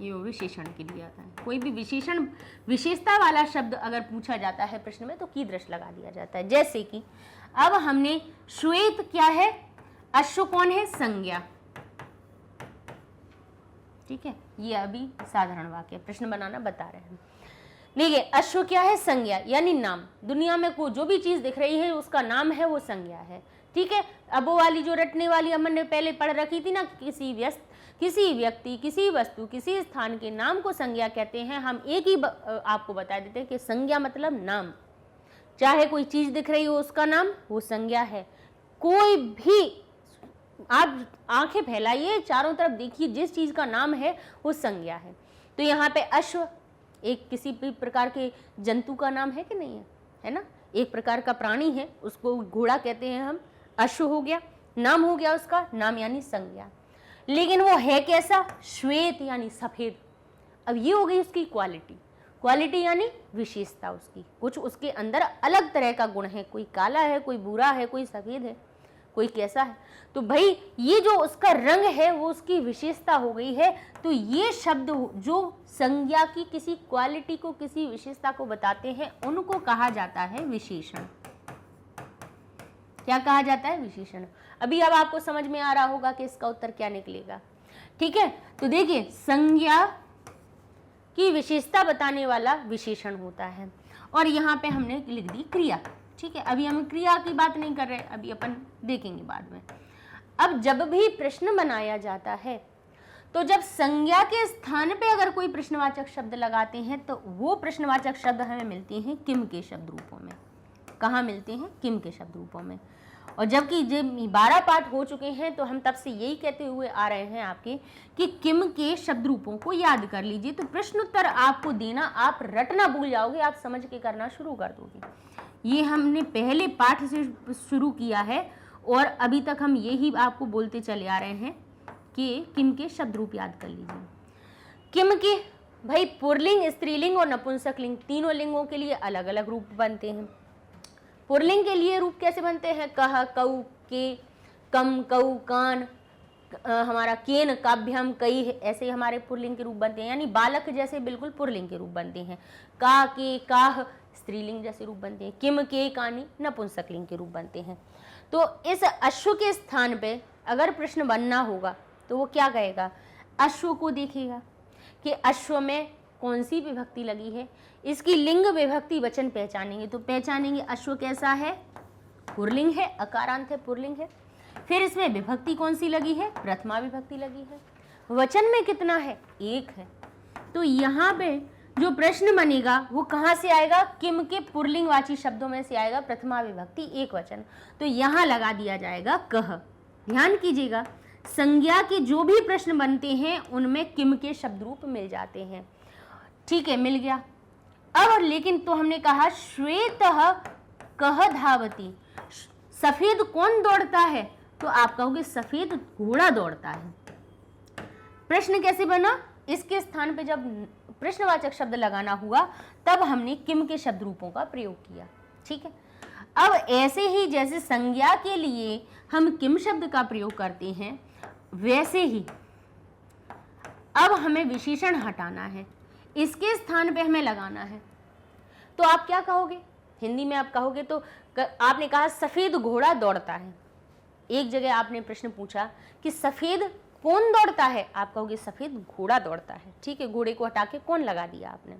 ये विशेषण के लिए आता है। कोई भी विशेषण विशेषता वाला शब्द अगर पूछा जाता है प्रश्न में तो कीदृश लगा दिया जाता है। जैसे कि अब हमने श्वेत क्या है, अश्व कौन है, संज्ञा। ठीक है, ये अभी साधारण वाक्य प्रश्न बनाना बता रहे हैं। देखिए, अश्व क्या है, संज्ञा यानी नाम। दुनिया में को जो भी चीज दिख रही है उसका नाम है, वो संज्ञा है। ठीक है, अब वो वाली जो रटने वाली हमने ने पहले पढ़ रखी थी ना, किसी व्यक्ति, किसी वस्तु, किसी स्थान के नाम को संज्ञा कहते हैं। हम एक ही आपको बता देते हैं कि संज्ञा मतलब नाम। चाहे कोई चीज दिख रही हो उसका नाम वो संज्ञा है। कोई भी आप आंखें फैलाइए, चारों तरफ देखिए, जिस चीज का नाम है वो संज्ञा है। तो यहाँ पे अश्व एक किसी भी प्रकार के जंतु का नाम है कि नहीं है, है ना, एक प्रकार का प्राणी है, उसको घोड़ा कहते हैं हम। अश्व हो गया, नाम हो गया उसका, नाम यानी संज्ञा। लेकिन वो है कैसा, श्वेत यानी सफेद। अब ये हो गई उसकी क्वालिटी। क्वालिटी यानी विशेषता उसकी, कुछ उसके अंदर अलग तरह का गुण है। कोई काला है, कोई भूरा है, कोई सफेद है, कोई कैसा है। तो भाई ये जो उसका रंग है वो उसकी विशेषता हो गई है। तो ये शब्द जो संज्ञा की किसी क्वालिटी को, किसी विशेषता को बताते हैं, उनको कहा जाता है विशेषण। क्या कहा जाता है, विशेषण। अभी अब आपको समझ में आ रहा होगा कि इसका उत्तर क्या निकलेगा। ठीक है, तो देखिए, संज्ञा की विशेषता बताने वाला विशेषण होता है। और यहाँ पे हमने लिख दी क्रिया। ठीक है, अभी हम क्रिया की बात नहीं कर रहे, अभी अपन देखेंगे बाद में। अब जब भी प्रश्न बनाया जाता है तो जब संज्ञा के स्थान पे अगर कोई प्रश्नवाचक शब्द लगाते हैं तो वो प्रश्नवाचक शब्द हमें मिलते हैं किम के शब्द रूपों में। कहाँ मिलते हैं, किम के शब्द रूपों में। और जबकि जब 12 पाठ हो चुके हैं तो हम तब से यही कहते हुए आ रहे हैं आपके कि किम के शब्द रूपों को याद कर लीजिए। तो प्रश्नोत्तर आपको देना, आप रटना भूल जाओगे, आप समझ के करना शुरू कर दोगे। ये हमने पहले पाठ से शुरू किया है और अभी तक हम यही आपको बोलते चले आ रहे हैं कि किम के शब्द रूप याद कर लीजिए। किम के भाई पुरलिंग, स्त्रीलिंग और नपुंसकलिंग तीनों लिंगों के लिए अलग अलग रूप बनते हैं। पुरलिंग के लिए रूप कैसे बनते हैं, कह, कऊ, के, कम, कऊ, कान, हमारा केन, काभ्यम, कई, ऐसे हमारे पुरलिंग के रूप बनते हैं। यानी बालक जैसे बिल्कुल पुरलिंग के रूप बनते हैं। का, के, काह स्त्रीलिंग जैसे रूप बनते हैं। किम, के, कानी नपुंसकलिंग के रूप बनते हैं। तो इस अश्व के स्थान पे अगर प्रश्न बनना होगा तो वो क्या कहेगा, अश्व को देखेगा कि अश्व में कौन सी विभक्ति लगी है, इसकी लिंग विभक्ति वचन पहचानेंगे। तो पहचानेंगे अश्व कैसा है, पुरलिंग है, अकारांत है, पुरलिंग है। फिर इसमें विभक्ति कौन सी लगी है, प्रथमा विभक्ति लगी है। वचन में कितना है, एक है। तो यहाँ पे जो प्रश्न बनेगा वो कहाँ से आएगा, किम के पुरलिंगवाची शब्दों में से आएगा, प्रथमा विभक्ति एक वचन। तो यहाँ लगा दिया जाएगा कह। ध्यान कीजिएगा, संज्ञा के जो भी प्रश्न बनते हैं उनमें किम के शब्द रूप मिल जाते हैं। ठीक है, मिल गया। अब लेकिन तो हमने कहा श्वेतः कह धावति, सफेद कौन दौड़ता है, तो आप कहोगे सफेद घोड़ा दौड़ता है। प्रश्न कैसे बना, इसके स्थान पे जब प्रश्नवाचक शब्द लगाना हुआ तब हमने किम के शब्द रूपों का प्रयोग किया। ठीक है, अब ऐसे ही जैसे संज्ञा के लिए हम किम शब्द का प्रयोग करते हैं वैसे ही अब हमें विशेषण हटाना है, इसके स्थान पे हमें लगाना है। तो आप क्या कहोगे, हिंदी में आप कहोगे तो आपने कहा सफेद घोड़ा दौड़ता है। एक जगह आपने प्रश्न पूछा कि सफेद कौन दौड़ता है, आप कहोगे सफेद घोड़ा दौड़ता है। ठीक है, घोड़े को हटा के कौन लगा दिया आपने।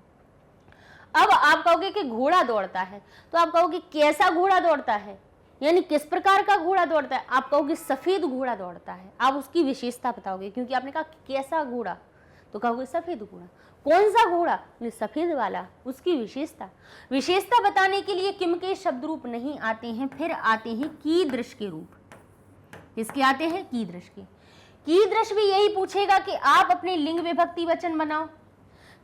अब आप कहोगे कि घोड़ा दौड़ता है, तो आप कहोगे कैसा घोड़ा दौड़ता है, यानी किस प्रकार का घोड़ा दौड़ता है, आप कहोगे सफेद घोड़ा दौड़ता है। आप उसकी विशेषता बताओगे, क्योंकि आपने कहा कैसा घोड़ा, तो कहोगे सफेद घोड़ा। कौन सा घोड़ा, सफेद वाला, उसकी विशेषता। विशेषता बताने के लिए किम के शब्द रूप नहीं आते हैं, फिर आते हैं कीदृश के रूप। किसके आते हैं, कीदृश के। कीदृश भी यही पूछेगा कि आप अपने लिंग विभक्ति वचन बनाओ।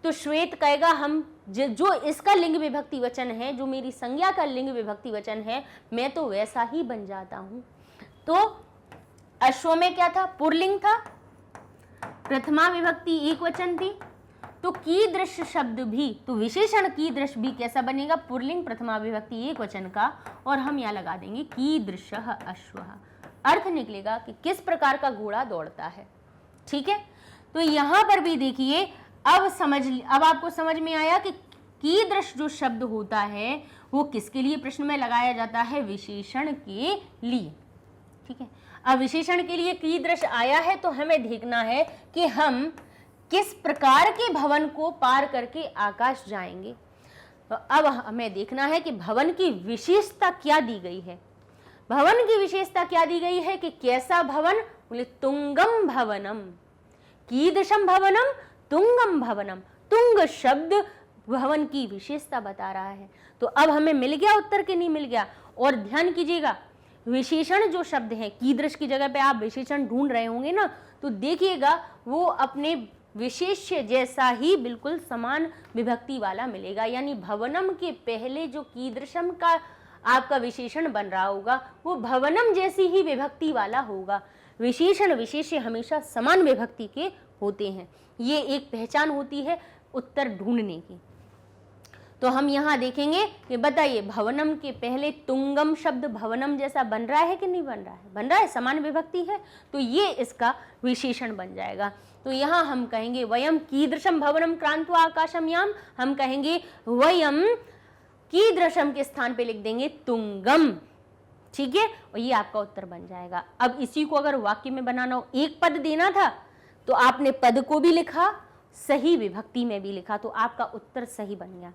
तो श्वेत कहेगा हम जो इसका लिंग विभक्ति वचन है, जो मेरी संज्ञा का लिंग विभक्ति वचन है, मैं तो वैसा ही बन जाता हूं। तो अश्व में क्या था, पुल्लिंग था, प्रथमा विभक्ति एकवचन थी, तो कीदृश शब्द भी, तो विशेषण कीदृश भी कैसा बनेगा, पुल्लिंग प्रथमा विभक्ति एकवचन का, और हम यहाँ लगा देंगे कीदृशः अश्वः। अर्थ निकलेगा कि किस प्रकार का घोड़ा दौड़ता है। ठीक है, तो यहाँ पर भी देखिए, अब आपको समझ में आया कि कीदृश जो शब्द होता है वो किसके लिए प्रश्न में लगाया जाता है, विशेषण के लिए। ठीक है, अब विशेषण के लिए कीदृश आया है तो हमें देखना है कि हम किस प्रकार के भवन को पार करके आकाश जाएंगे। तो अब हमें देखना है कि भवन की विशेषता क्या दी गई है। भवन की विशेषता क्या दी गई है कि कैसा भवन, बोले तुंगम भवनम, कीदृशम भवनम, तुंगम भवनम। तुंग शब्द भवन की विशेषता बता रहा है। तो अब हमें मिल गया उत्तर कि नहीं मिल गया। और ध्यान कीजिएगा, विशेषण जो शब्द है, कीदृश की जगह पे आप विशेषण ढूंढ रहे होंगे ना, तो देखिएगा वो अपने विशेष्य जैसा ही बिल्कुल समान विभक्ति वाला मिलेगा। यानी भवनम के पहले जो कीदृशम का आपका विशेषण बन रहा होगा वो भवनम जैसी ही विभक्ति वाला होगा। विशेषण विशेष्य हमेशा समान विभक्ति के होते हैं, ये एक पहचान होती है उत्तर ढूंढने की। तो हम यहाँ देखेंगे कि बताइए भवनम के पहले तुंगम शब्द भवनम जैसा बन रहा है कि नहीं बन रहा है, बन रहा है, समान विभक्ति है, तो ये इसका विशेषण बन जाएगा। तो यहाँ हम कहेंगे वयम कीदृशम भवनम क्रांत्वा आकाशम याम, हम कहेंगे वयम कीदृशम के स्थान पे लिख देंगे तुंगम। ठीक है, और ये आपका उत्तर बन जाएगा। अब इसी को अगर वाक्य में बनाना हो, एक पद देना था तो आपने पद को भी लिखा, सही विभक्ति में भी लिखा, तो आपका उत्तर सही बन गया।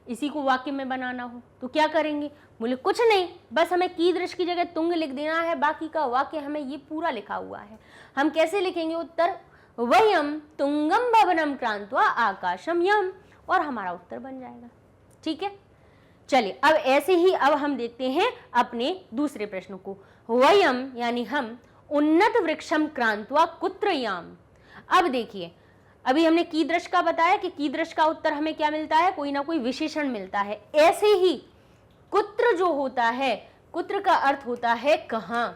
इसी को वाक्य में बनाना हो तो क्या करेंगे, बोले कुछ नहीं, बस हमें कीदृश की जगह तुंग लिख देना है, बाकी का वाक्य हमें ये पूरा लिखा हुआ है। हम कैसे लिखेंगे उत्तर, वयम तुंगम भवनम क्रांत्वा आकाशम यम, और हमारा उत्तर बन जाएगा। ठीक है, चलिए अब ऐसे ही अब हम देखते हैं अपने दूसरे प्रश्न को। वयम यानी हम उन्नत वृक्षम क्रांत्वा कुत्र याम। अब देखिए, अभी हमने कीदृश का बताया कि कीदृश का उत्तर हमें क्या मिलता है, कोई ना कोई विशेषण मिलता है। ऐसे ही कुत्र जो होता है, कुत्र का अर्थ होता है कहां।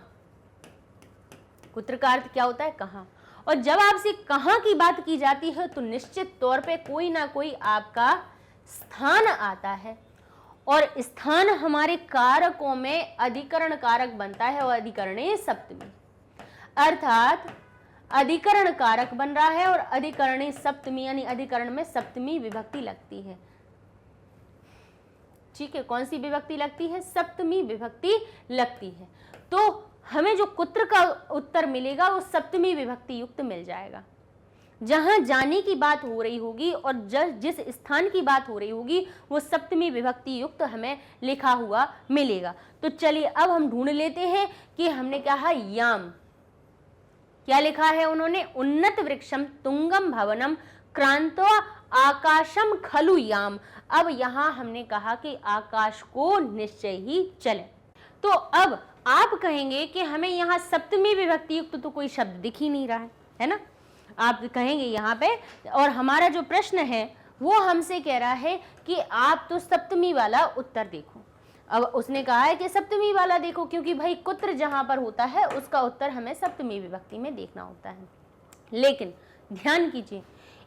कुत्र का अर्थ क्या होता है, कहां। और जब आपसे कहां की बात की जाती है तो निश्चित तौर पे कोई ना कोई आपका स्थान आता है, और स्थान हमारे कारकों में अधिकरण कारक बनता है, और अधिकरणे सप्तमी, अर्थात अधिकरण कारक बन रहा है और अधिकरणे सप्तमी, यानी अधिकरण में सप्तमी विभक्ति लगती है। ठीक है, कौन सी विभक्ति लगती है, सप्तमी विभक्ति लगती है। तो हमें जो कुत्र का उत्तर मिलेगा वो सप्तमी विभक्ति युक्त मिल जाएगा। जहां जाने की बात हो रही होगी और जिस स्थान की बात हो रही होगी वो सप्तमी विभक्ति युक्त हमें लिखा हुआ मिलेगा। तो चलिए अब हम ढूंढ लेते हैं कि हमने कहा याम, क्या लिखा है उन्होंने, उन्नत वृक्षम तुंगम भवनम क्रांत्वा आकाशम खलु याम। अब यहां हमने कहा कि आकाश को निश्चय ही चले। तो अब आप कहेंगे कि हमें यहाँ सप्तमी विभक्ति युक्त तो कोई शब्द दिख ही नहीं रहा है ना, आप कहेंगे यहाँ पे, और हमारा जो प्रश्न है वो हमसे कह रहा है कि आप तो सप्तमी वाला उत्तर देखो। अब उसने कहा है कि सप्तमी वाला देखो, क्योंकि भाई कुत्र जहां पर होता है उसका उत्तर हमें सप्तमी विभक्ति में देखना होता है। लेकिन ध्यान कीजिए,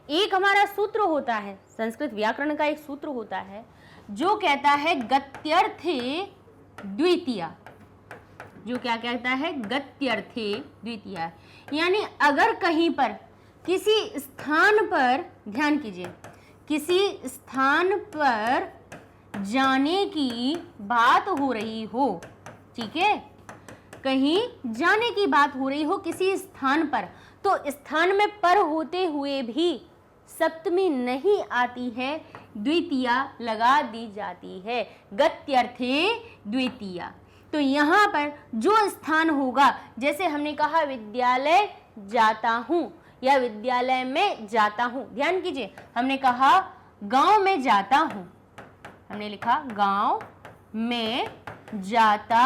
एक हमारा सूत्र होता है, संस्कृत व्याकरण का एक सूत्र होता है जो कहता है गत्यर्थे द्वितीया, जो क्या कहता है, गत्यर्थे द्वितीया, यानी अगर कहीं पर किसी स्थान पर, ध्यान कीजिए, किसी स्थान पर जाने की बात हो रही हो, ठीक है, कहीं जाने की बात हो रही हो किसी स्थान पर, तो स्थान में पर होते हुए भी सप्तमी नहीं आती है, द्वितीया लगा दी जाती है, गत्यर्थे द्वितीया। तो यहाँ पर जो स्थान होगा, जैसे हमने कहा विद्यालय जाता हूँ या विद्यालय में जाता हूँ, ध्यान कीजिए, हमने कहा गांव में जाता हूँ, हमने लिखा गांव में जाता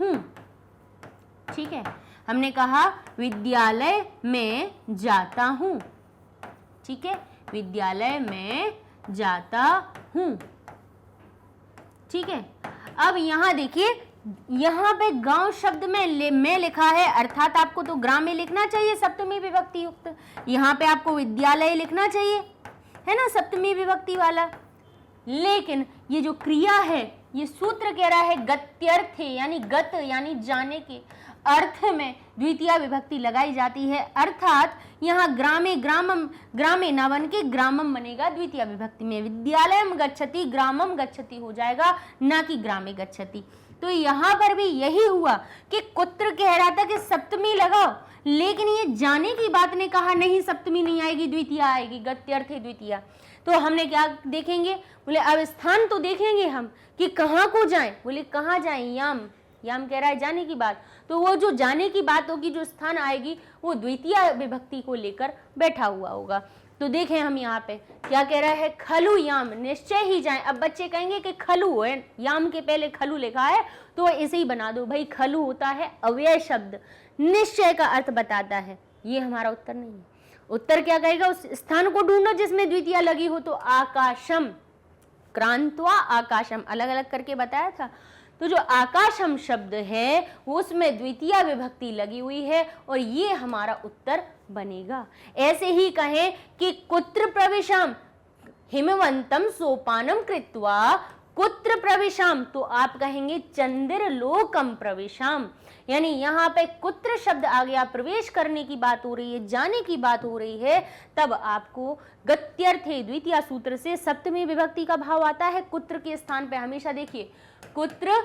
हूँ, ठीक है, हमने कहा विद्यालय में जाता हूँ, ठीक है, विद्यालय में जाता हूँ, ठीक है। अब यहाँ देखिए यहाँ पे गांव शब्द में लिखा है, अर्थात आपको तो ग्रामे लिखना चाहिए सप्तमी विभक्ति युक्त, यहाँ पे आपको विद्यालय लिखना चाहिए, है ना, सप्तमी विभक्ति वाला। लेकिन ये जो क्रिया है, ये सूत्र कह रहा है गत्यर्थे, यानी गत यानी जाने के अर्थ में द्वितीय विभक्ति लगाई जाती है, अर्थात यहाँ ग्रामे ग्रामम, ग्रामे ना बन के ग्रामम बनेगा द्वितीय विभक्ति में। विद्यालयम गच्छति ग्रामम गच्छति हो जाएगा, ना कि ग्रामे गच्छति। तो यहाँ पर भी यही हुआ कि कुत्र कह रहा था कि सप्तमी लगाओ, लेकिन ये जाने की बात ने कहा नहीं सप्तमी नहीं आएगी, द्वितीय आएगी, गत्यर्थे द्वितीय। तो हमने क्या देखेंगे, बोले अब स्थान तो देखेंगे हम कि कहाँ को जाएं, बोले कहाँ जाएं, याम, याम कह रहा है जाने की बात, तो वो जो जाने की बात होगी, जो स्थान आएगी वो द्वितीय विभक्ति को लेकर बैठा हुआ होगा। तो देखें हम यहाँ पे क्या कह रहा है, खलु याम, निश्चय ही जाएं। अब बच्चे कहेंगे कि खलु है, याम के पहले खलु लिखा है तो इसे ही बना दो। भाई खलु होता है अव्यय शब्द, निश्चय का अर्थ बताता है। ये हमारा उत्तर नहीं है। उत्तर क्या कहेगा, उस स्थान को ढूंढो जिसमें द्वितीय लगी हो। तो आकाशम, क्रांत्वा आकाशम, अलग अलग करके बताया था। तो जो आकाशम शब्द है उसमें द्वितीय विभक्ति लगी हुई है और ये हमारा उत्तर बनेगा। ऐसे ही कहें कि कुत्र प्रविशाम हिमवंतम सोपानम कृत्वा, कुत्र प्रविशाम, तो आप कहेंगे चंद्रलोकम प्रविशाम, यानी यहाँ पे कुत्र शब्द आ गया, प्रवेश करने की बात हो रही है, जाने की बात हो रही है, तब आपको गत्यर्थे द्वितीय सूत्र से सप्तमी विभक्ति का भाव आता है। कुत्र के स्थान पे हमेशा देखिए, कुत्र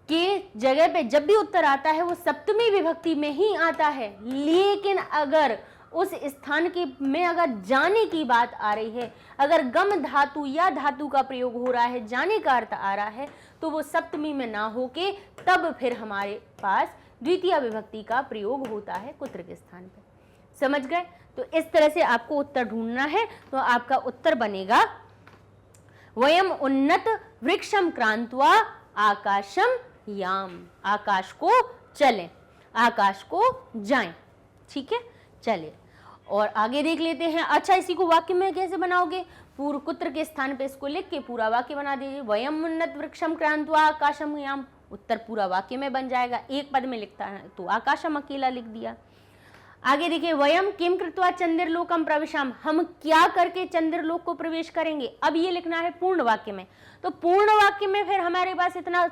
के जगह पे जब भी उत्तर आता है वो सप्तमी विभक्ति में ही आता है। लेकिन अगर उस स्थान के में अगर जाने की बात आ रही है, अगर गम धातु या धातु का प्रयोग हो रहा है, जाने का अर्थ आ रहा है, तो वो सप्तमी में ना होके तब फिर हमारे पास द्वितीय विभक्ति का प्रयोग होता है कुत्र के स्थान पे। समझ गए? तो इस तरह से आपको उत्तर ढूंढना है। तो आपका उत्तर बनेगा वयम उन्नत वृक्षम क्रांत्वा आकाशम याम, आकाश को चलें, आकाश को जाएं। ठीक है, चलिए और आगे देख लेते हैं। अच्छा, इसी को वाक्य में कैसे बनाओगे, पूर्व कुत्र के स्थान पे इसको लिख के पूरा वाक्य बना दीजिए। वयम उन्नत वृक्षम क्रांत्वा आकाशम याम, उत्तर पूरा वाक्य में बन जाएगा। एक पद में लिखता है तो आकाशम अकेला लिख दिया। आगे देखिए, वयम किम कृत्वा चंद्रलोकम प्रविशाम, हम क्या करके चंद्रलोक को प्रवेश करेंगे। अब ये लिखना है पूर्ण वाक्य में। तो पूर्ण वाक्य में फिर हमारे पास इतना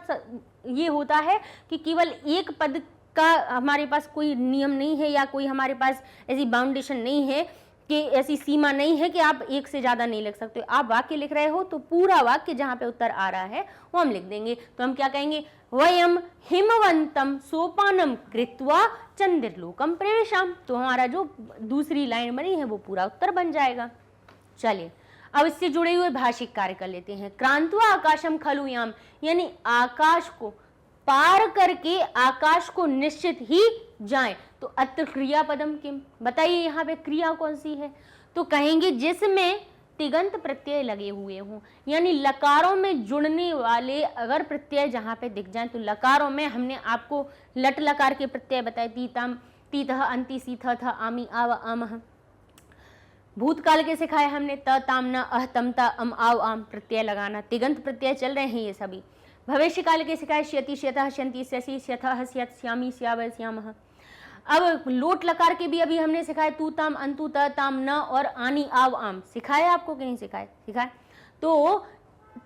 ये होता है कि केवल एक पद का हमारे पास कोई नियम नहीं है, या कोई हमारे पास ऐसी बाउंडेशन नहीं है कि ऐसी सीमा नहीं है कि आप एक से ज्यादा नहीं लिख सकते। आप वाक्य लिख रहे हो तो पूरा वाक्य जहाँ पे उत्तर आ रहा है वो हम लिख देंगे। तो हम क्या कहेंगे, वयम हिमवंतम सोपानम कृत्वा चंद्रलोकम प्रवेशाम। तो हमारा जो दूसरी लाइन बनी है वो पूरा उत्तर बन जाएगा। चलिए अब इससे जुड़े हुए भाषिक कार्य कर लेते हैं। क्रांत्वा आकाशम खलु याम, यानी आकाश को पार करके आकाश को निश्चित ही जाएं। तो अत्र क्रियापदम किम, बताइए यहाँ पे क्रिया कौन सी है। तो कहेंगे जिसमें तिगंत प्रत्यय लगे हुए हों, यानी लकारों में जुड़ने वाले अगर प्रत्यय जहाँ पे दिख जाएं। तो लकारों में हमने आपको लट लकार के प्रत्यय बताए, तीतम तीतः अंति सीथ थ आमी आव आमह। भूतकाल के सिखाए हमने त ताम न अह तम ता अम आव आम, प्रत्यय लगाना, तिगंत प्रत्यय चल रहे हैं ये सभी। भविष्य काल के सिखाए श्यति श्यतः श्यंति स्यसि स्यथः स्यत् श्यामी स्यावः स्यामः। अब लोट लकार के भी अभी हमने सिखाए, तू ताम अंतु त ताम न और आनी आव आम, सिखाया आपको कि नहीं सिखाए, सिखाए। तो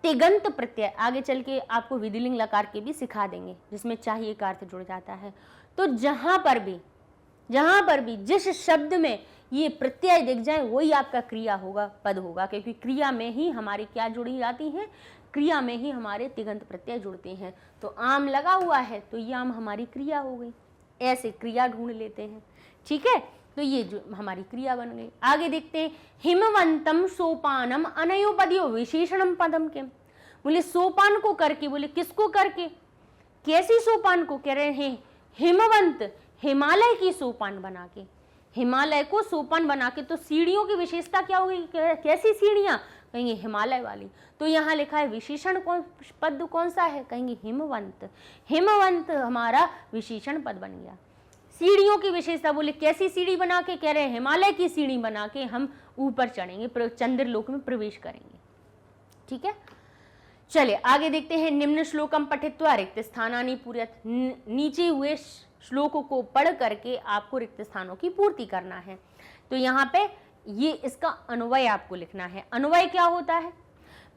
तिगंत प्रत्यय आगे चल के आपको विधिलिंग लकार के भी सिखा देंगे जिसमें चाहिए का अर्थ जुड़ जाता है। तो जहां पर भी जिस शब्द में ये प्रत्यय दिख जाए वही आपका क्रिया होगा, पद होगा, क्योंकि क्रिया में ही हमारी क्या जुड़ी जाती है, क्रिया में ही हमारे तिगंत प्रत्यय जुड़ते हैं। तो आम लगा हुआ है तो ये आम हमारी क्रिया हो गई। ऐसे क्रिया ढूंढ लेते हैं। ठीक है, तो ये जो हमारी क्रिया बन गई। आगे देखते हैं, हिमवंतम सोपानम अनयोपदियो विशेषणम पदम के, बोले सोपान को करके, बोले किसको करके, कैसी सोपान को कह रहे हैं, हिमवंत हिमालय की सोपान बना के, हिमालय को सोपान बना के। तो सीढ़ियों की विशेषता क्या होगी, कैसी सीढ़ियां, कहेंगे हिमालय वाली। तो यहाँ लिखा है विशेषण पद कौन सा है, कहेंगे हिमवंत। हिमवंत हमारा विशेषण पद बन गया। सीढ़ियों की विशेषता, बोले कैसी सीढ़ी बना के, कह रहे हैं हिमालय की सीढ़ी बना के हम ऊपर चढ़ेंगे, चंद्रलोक में प्रवेश करेंगे। ठीक है, चलिए आगे देखते हैं। निम्न श्लोकम पठित्वा रिक्त स्थानानि पूरयत। नीचे हुए श्लोकों को पढ़ करके आपको रिक्त स्थानों की पूर्ति करना है। तो यहाँ पे ये इसका अन्वय आपको लिखना है। अन्वय क्या होता है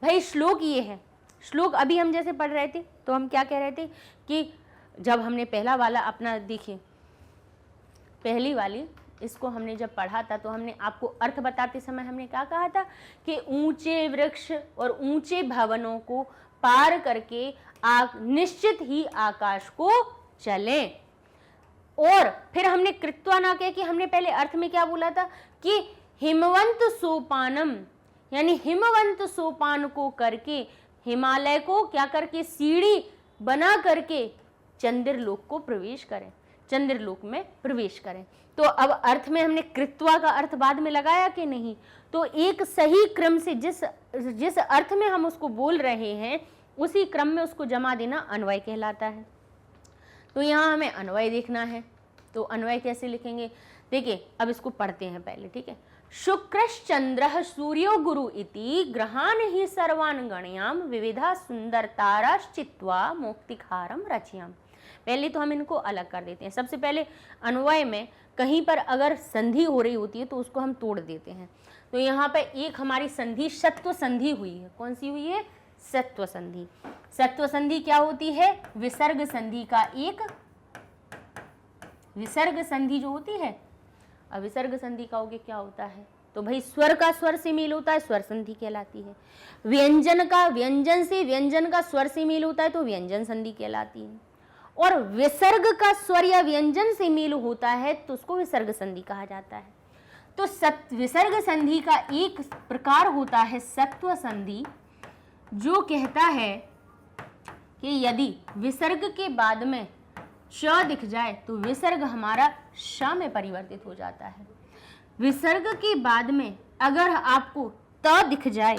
भाई? श्लोक ये है, श्लोक अभी हम जैसे पढ़ रहे थे तो हम क्या कह रहे थे कि जब हमने पहला वाला अपना देखिए, पहली वाली इसको हमने जब पढ़ा था तो हमने आपको अर्थ बताते समय हमने क्या कहा था कि ऊंचे वृक्ष और ऊंचे भवनों को पार करके आप निश्चित ही आकाश को चलें। और फिर हमने कृत्वा ना कह कि हमने पहले अर्थ में क्या बोला था कि हिमवंत सोपानम, यानी हिमवंत सोपान को करके हिमालय को क्या करके सीढ़ी बना करके चंद्रलोक को प्रवेश करें, चंद्रलोक में प्रवेश करें। तो अब अर्थ में हमने कृत्वा का अर्थ बाद में लगाया कि नहीं? तो एक सही क्रम से जिस अर्थ में हम उसको बोल रहे हैं उसी क्रम में उसको जमा देना अन्वय कहलाता है। तो यहाँ हमें अन्वय देखना है। तो अन्वय कैसे लिखेंगे? देखिए अब इसको पढ़ते हैं पहले, ठीक है। शुक्रश्चंद्रः सूर्यो गुरु इति ग्रहान ही सर्वान गणयाम विविधा सुंदरताराश्चित्वा मोक्तिखारम रचयाम। पहले तो हम इनको अलग कर देते हैं। सबसे पहले अन्वय में कहीं पर अगर संधि हो रही होती है तो उसको हम तोड़ देते हैं। तो यहाँ पे एक हमारी संधि सत्व संधि हुई है। कौन सी हुई है? सत्व संधि। सत्व संधि क्या होती है? विसर्ग संधि का एक विसर्ग संधि जो होती है, अब विसर्ग संधि का होगे क्या होता है? तो भाई स्वर का स्वर से मेल होता है, स्वर संधि कहलाती है। व्यंजन का व्यंजन से व्यंजन का स्वर से मेल होता है तो व्यंजन संधि कहलाती है। और विसर्ग का स्वर या व्यंजन से मेल होता है तो उसको विसर्ग संधि कहा जाता है। तो विसर्ग संधि का एक प्रकार होता है सत्व संधि, जो कहता है कि यदि विसर्ग के बाद में श दिख जाए तो विसर्ग हमारा श में परिवर्तित हो जाता है। विसर्ग के बाद में अगर आपको त दिख जाए,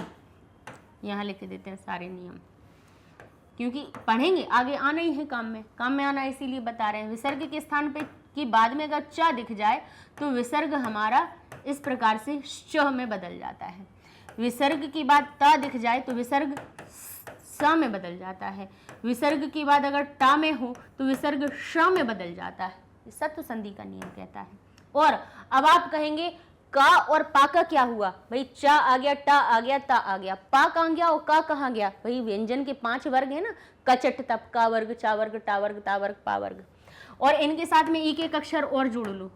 यहाँ लिख देते हैं सारे नियम, क्योंकि पढ़ेंगे आगे आना ही है, काम में आना, इसीलिए बता रहे हैं। विसर्ग के स्थान पे के बाद में अगर च दिख जाए तो विसर्ग हमारा इस प्रकार से श में बदल जाता है। विसर्ग के बाद त दिख जाए तो विसर्ग स में बदल जाता है। विसर्ग के बाद अगर टा में हो तो विसर्ग श में बदल जाता है। सत्व संधि का नियम कहता है। और अब आप कहेंगे का और पा का क्या हुआ? भाई चा आ गया, टा आ गया, ता आ गया, पा कहाँ गया और का कहाँ गया? भाई व्यंजन के 5 वर्ग है ना, कचट तप, का वर्ग, चा वर्ग, टा वर्ग, ता वर्ग, पा वर्ग। और इनके साथ में एक एक अक्षर और जोड़ लो,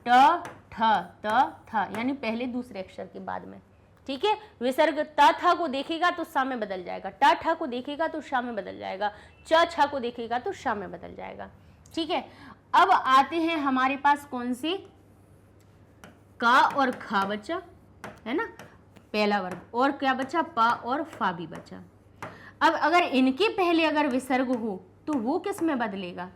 ट, ठ, त, थ, यानी पहले दूसरे अक्षर के बाद में, ठीक है। विसर्ग ता था को देखेगा तो सा में बदल जाएगा, टा ठा को देखेगा तो शा में बदल जाएगा, च छा को देखेगा तो शा में बदल जाएगा, ठीक है। अब आते हैं हमारे पास कौन से? का और खा बचा, है ना, पहला वर्ग, और क्या बचा? पा और फा भी बचा। अब अगर इनके पहले अगर विसर्ग हो तो वो किस में बदलेगा?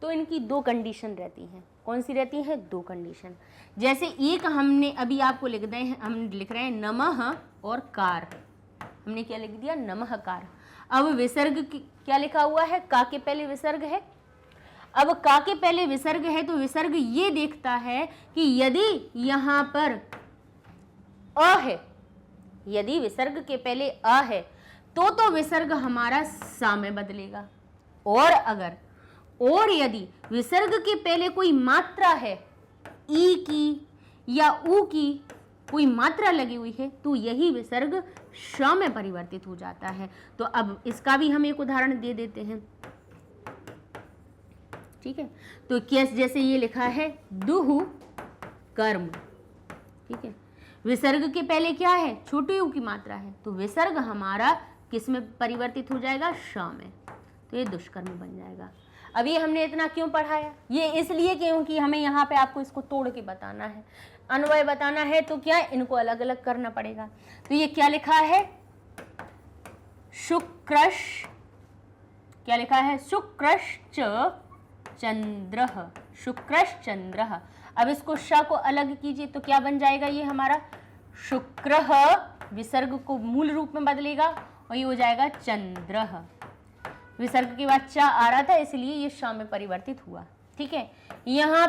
तो इनकी 2 कंडीशन रहती हैं। कौन सी रहती है? 2 कंडीशन। जैसे एक हमने अभी आपको लिख रहे हैं, हम लिख रहे हैं नमः और कार, हमने क्या लिख दिया? नमः कार। अब विसर्ग क्या लिखा हुआ है? का के पहले विसर्ग है। अब का के पहले विसर्ग है तो विसर्ग ये देखता है कि यदि यहाँ पर अ है, यदि विसर्ग के पहले अ है तो विसर्ग हमारा सा में बदलेगा। और यदि विसर्ग के पहले कोई मात्रा है, ई की या ऊ की कोई मात्रा लगी हुई है, तो यही विसर्ग श में परिवर्तित हो जाता है। तो अब इसका भी हम एक उदाहरण दे देते हैं, ठीक है। तो जैसे ये लिखा है दुहु कर्म, ठीक है। विसर्ग के पहले क्या है? छोटे यू की मात्रा है, तो विसर्ग हमारा किस में परिवर्तित हो जाएगा? श में। तो ये दुष्कर्म बन जाएगा। अब ये हमने इतना क्यों पढ़ाया? ये इसलिए क्योंकि हमें यहाँ पे आपको इसको तोड़ के बताना है, अन्वय बताना है, तो क्या इनको अलग अलग करना पड़ेगा। तो ये क्या लिखा है? शुक्रश, क्या लिखा है? शुक्रश्च चंद्रः, शुक्रश्चंद्रः। अब इसको श को अलग कीजिए तो क्या बन जाएगा? ये हमारा शुक्रः विसर्ग को मूल रूप में बदलेगा और ये हो जाएगा चंद्रः। विसर्ग के बाद च आ रहा था इसलिए ये श में परिवर्तित हुआ, ठीक है। यहाँ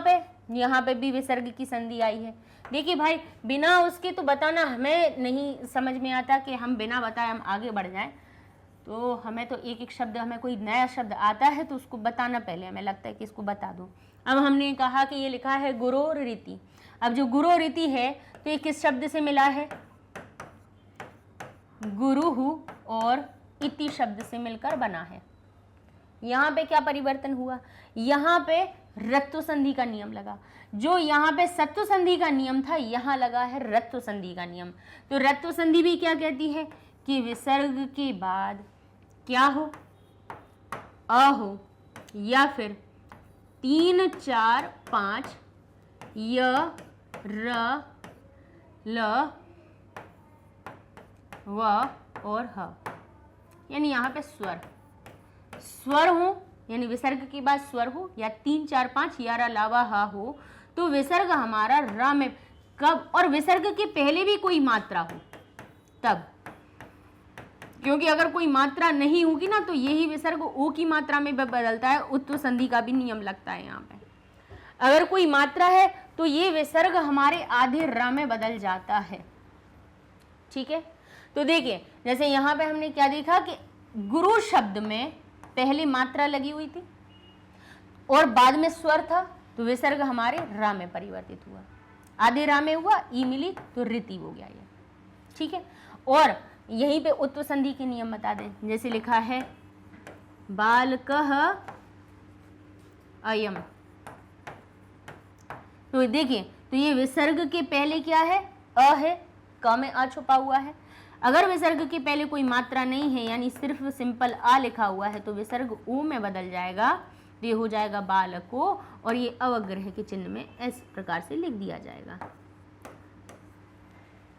पे भी विसर्ग की संधि आई है। देखिए भाई, बिना उसके तो बताना हमें नहीं समझ में आता कि हम बिना बताए हम आगे बढ़ जाएं। तो हमें तो एक एक शब्द, हमें कोई नया शब्द आता है तो उसको बताना पहले हमें लगता है कि इसको बता दूं। अब हमने कहा कि ये लिखा है गुरोर रीति। अब जो गुरो रीति है तो ये किस शब्द से मिला है? गुरुहु और इति शब्द से मिलकर बना है। यहाँ पे क्या परिवर्तन हुआ? यहाँ पे रत्व संधि का नियम लगा। जो यहाँ पे सत्व संधि का नियम था, यहाँ लगा है रत्व संधि का नियम। तो रत्व संधि भी क्या कहती है कि विसर्ग के बाद क्या हो? अ हो, या फिर 3, 4, 5 य, र, ल, व और ह, यानी यहाँ पे स्वर हो, यानी विसर्ग के बाद स्वर हो, या 3, 4, 5 या रा लावा हा हो, तो विसर्ग हमारा र में कब, और विसर्ग के पहले भी कोई मात्रा हो तब, क्योंकि अगर कोई मात्रा नहीं होगी ना तो यही विसर्ग ओ की मात्रा में बदलता है। उत्व संधि का भी नियम लगता है यहाँ पे। अगर कोई मात्रा है तो ये विसर्ग हमारे आधे र में बदल जाता है। ठीक है, तो देखिए जैसे यहाँ पे हमने क्या देखा कि गुरु शब्द में पहले मात्रा लगी हुई थी और बाद में स्वर था, तो विसर्ग हमारे रा में परिवर्तित हुआ। आधे रा में हुआ, ई मिली तो रीति हो गया ये। ठीक है, और यहीं पे उत्व संधि के नियम बता दें। जैसे लिखा है बालकः अयम, तो देखिए तो ये विसर्ग के पहले क्या है? अ है, क में आ छुपा हुआ है। अगर विसर्ग के पहले कोई मात्रा नहीं है, यानी सिर्फ सिंपल आ लिखा हुआ है, तो विसर्ग ऊ में बदल जाएगा, तो ये हो जाएगा बालको, और ये अवग्रह के चिन्ह में इस प्रकार से लिख दिया जाएगा।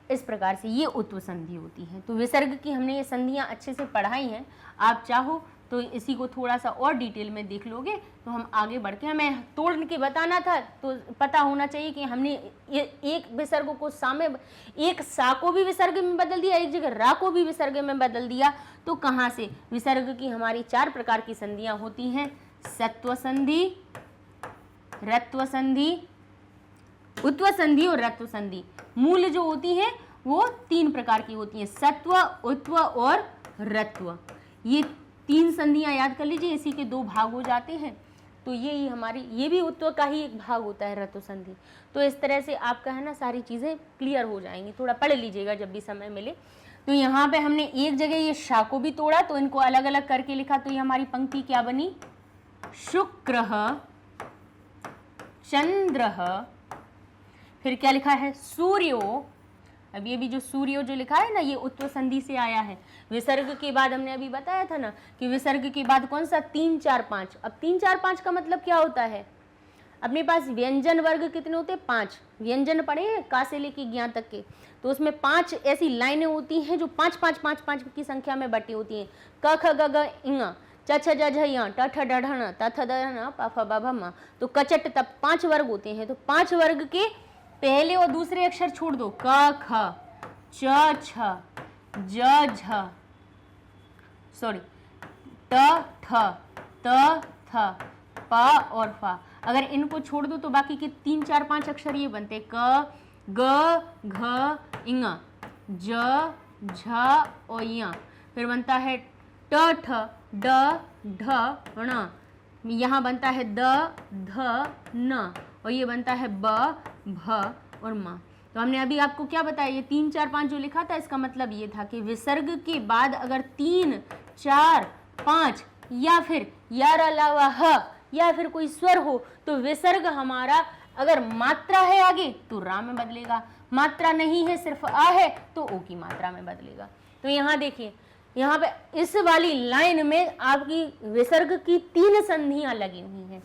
इस प्रकार से ये उत्व संधि होती है। तो विसर्ग की हमने ये संधियां अच्छे से पढ़ाई हैं। आप चाहो तो इसी को थोड़ा सा और डिटेल में देख लोगे तो हम आगे बढ़ के, हमें तोड़ के बताना था तो पता होना चाहिए कि हमने एक विसर्ग को सा में, एक सा को भी विसर्ग में बदल दिया, एक जगह रा को भी विसर्ग में बदल दिया। तो कहाँ से? विसर्ग की हमारी 4 प्रकार की संधियां होती हैं: सत्व संधि, रत्व संधि, उत्व संधि और रत्व संधि। मूल जो होती है वो 3 प्रकार की होती हैं: सत्व, उत्व और रत्व। ये 3 संधियां याद कर लीजिए, इसी के 2 भाग हो जाते हैं। तो ये हमारी, ये भी उत्व का ही एक भाग होता है, रत्व संधि। तो इस तरह से आपका है ना सारी चीज़ें क्लियर हो जाएंगी। थोड़ा पढ़ लीजिएगा जब भी समय मिले। तो यहाँ पे हमने एक जगह ये शा को भी तोड़ा, तो इनको अलग अलग करके लिखा, तो ये हमारी पंक्ति क्या बनी? शुक्रः, चंद्रः, फिर क्या लिखा है? सूर्यो। अब ये भी जो सूर्यो जो लिखा है ना, ये उत्व संधि से आया है। विसर्ग के बाद हमने अभी बताया था ना कि विसर्ग के बाद कौन सा? 3, 4, 5। अब 3, 4, 5 का मतलब क्या होता है? अपने पास व्यंजन वर्ग कितने होते हैं? 5 व्यंजन पढ़े हैं का से लेके ज्ञा तक के। तो उसमें 5 ऐसी लाइनें होती हैं जो 5, 5, 5, 5 की संख्या में बटी होती हैं। क ख ग घ ङ, च छ ज झ य, ट ठ ड ढ ण, त थ द न, प फ ब भ म। तो कचट तब 5 वर्ग होते हैं। तो 5 वर्ग के पहले और दूसरे अक्षर छोड़ दो। क ख, च छ, ज झ, सॉरी, ट ठ, त थ, प और फ। अगर इनको छोड़ दो तो बाकी के 3, 4, 5 अक्षर ये बनते क, ग, घ, ङ, ज, झ और य। फिर बनता है ट ठ, ड, ढ, ण। यहाँ बनता है द, ध, न, और ये बनता है ब, भ और म। तो हमने अभी आपको क्या बताया? ये 3, 4, 5 जो लिखा था, इसका मतलब ये था कि विसर्ग के बाद अगर 3, 4, 5 या फिर यार अलावा ह या फिर कोई स्वर हो, तो विसर्ग हमारा अगर मात्रा है आगे तो रा में बदलेगा, मात्रा नहीं है सिर्फ आ है तो ओ की मात्रा में बदलेगा। तो यहाँ देखिए, यहाँ पे इस वाली लाइन में आपकी विसर्ग की 3 संधियां लगी हुई हैं।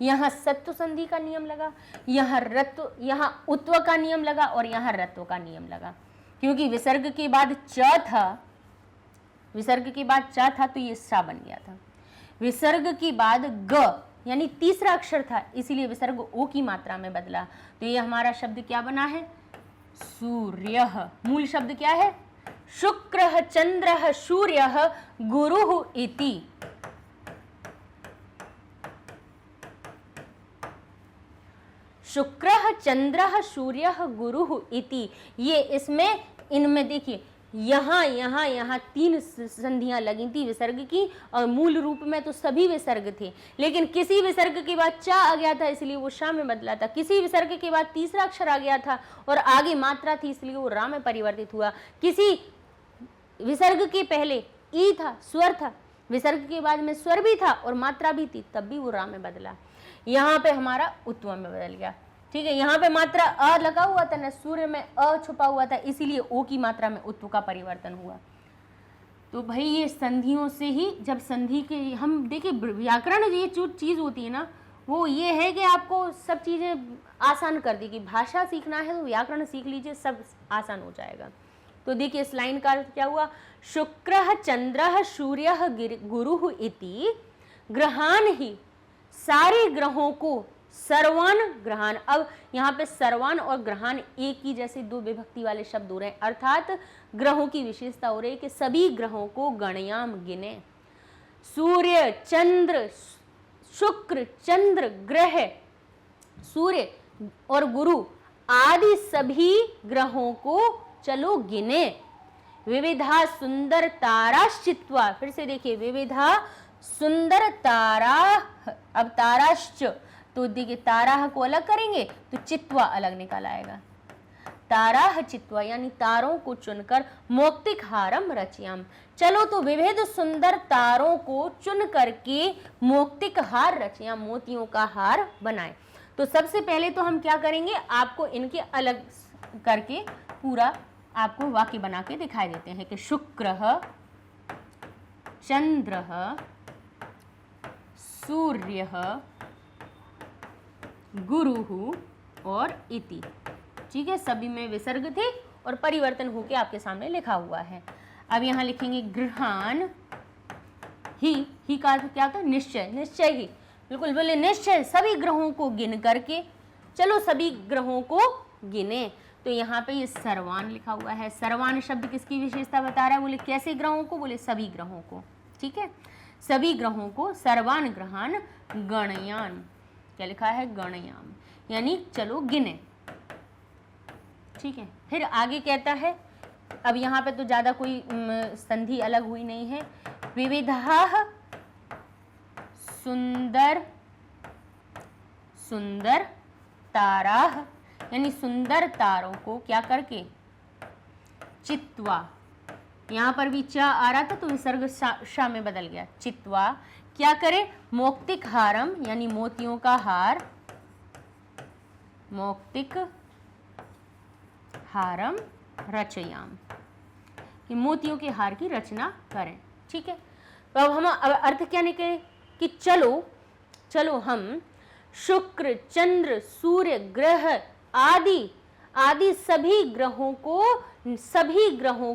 यहाँ सत्व संधि का नियम लगा, यहाँ रत्व, यहाँ उत्व का नियम लगा और यहाँ रत्व का नियम लगा। क्योंकि विसर्ग के बाद च था, विसर्ग के बाद च था तो ये सा बन गया था। विसर्ग के बाद ग यानी तीसरा अक्षर था, इसीलिए विसर्ग ओ की मात्रा में बदला। तो ये हमारा शब्द क्या बना है? सूर्यः। मूल शब्द क्या है? शुक्रः, चंद्रः, सूर्यः, गुरुः इति। शुक्रः चंद्रः सूर्यः गुरुः इति, ये इसमें इनमें देखिए यहाँ यहाँ यहाँ 3 संधियां लगी थी विसर्ग की, और मूल रूप में तो सभी विसर्ग थे, लेकिन किसी विसर्ग के बाद चा आ गया था इसलिए वो शा में बदला था, किसी विसर्ग के बाद तीसरा अक्षर आ गया था और आगे मात्रा थी इसलिए वो रा में परिवर्तित हुआ, किसी विसर्ग के पहले ई था, स्वर था, विसर्ग के बाद में स्वर भी था और मात्रा भी थी, तब भी वो रा में बदला। यहाँ पे हमारा उत्व में बदल गया, ठीक है। यहाँ पे मात्रा अ लगा हुआ था ना, सूर्य में अ छुपा हुआ था, इसीलिए ओ की मात्रा में उत्व का परिवर्तन हुआ। तो भाई ये संधियों से ही, जब संधि के हम देखिए व्याकरण ये जो चीज़ होती है ना, वो ये है कि आपको सब चीज़ें आसान कर दी, कि भाषा सीखना है तो व्याकरण सीख लीजिए, सब आसान हो जाएगा। तो देखिए इस लाइन का अर्थ क्या हुआ, शुक्रः चंद्रः सूर्यः गुरुः इति ग्रहान ही, सारे ग्रहों को, सर्वान ग्रहान, अब यहाँ पे सर्वान और ग्रहान एक ही जैसे 2 विभक्ति वाले शब्द हो रहे हैं, अर्थात ग्रहों की विशेषता हो रही है कि सभी ग्रहों को गणयाम गिने। सूर्य चंद्र, शुक्र चंद्र ग्रह, सूर्य और गुरु आदि सभी ग्रहों को चलो गिने। विविधा सुंदर ताराश्चित्वा, फिर से देखिए विविधा सुंदर तारा, अब ताराश्च, तो देखिए तारा को अलग करेंगे तो चित्वा अलग निकल आएगा, तारा चित्वा यानी तारों को चुनकर मौक्तिक हारम रचयाम, चलो तो विविध सुंदर तारों को चुन करके मौक्तिक हार रचयाम, मोतियों का हार बनाए। तो सबसे पहले तो हम क्या करेंगे, आपको इनके अलग करके पूरा आपको वाक्य बना के दिखाई देते हैं कि शुक्रः चंद्रः सूर्यः गुरुः और इति, ठीक है। सभी में विसर्ग थे और परिवर्तन होके आपके सामने लिखा हुआ है। अब यहाँ लिखेंगे गृहान ही का अर्थ क्या था, निश्चय, निश्चय ही, बिल्कुल बोले निश्चय, सभी ग्रहों को गिन करके, चलो सभी ग्रहों को गिने। तो यहाँ पे ये सर्वान लिखा हुआ है, सर्वान शब्द किसकी विशेषता बता रहा है, बोले कैसे ग्रहों को, बोले सभी ग्रहों को, ठीक है, सभी ग्रहों को सर्वान ग्रहान गणयान, क्या लिखा है, गणयाम, यानी चलो गिने, ठीक है। फिर आगे कहता है, अब यहाँ पे तो ज्यादा कोई संधि अलग हुई नहीं है, विविधाः सुंदर सुंदर ताराः, यानी सुंदर तारों को क्या करके, चित्वा, यहाँ पर भी चा आ रहा था तो विसर्ग शा में बदल गया, चित्वा क्या करे, मौक्तिक हारम यानी मोतियों का हार, मौक्तिक हारम रचयाम, कि मोतियों के हार की रचना करें, ठीक है। तो अब हम अर्थ क्या निकले कि चलो हम शुक्र चंद्र सूर्य ग्रह आदि सभी ग्रहों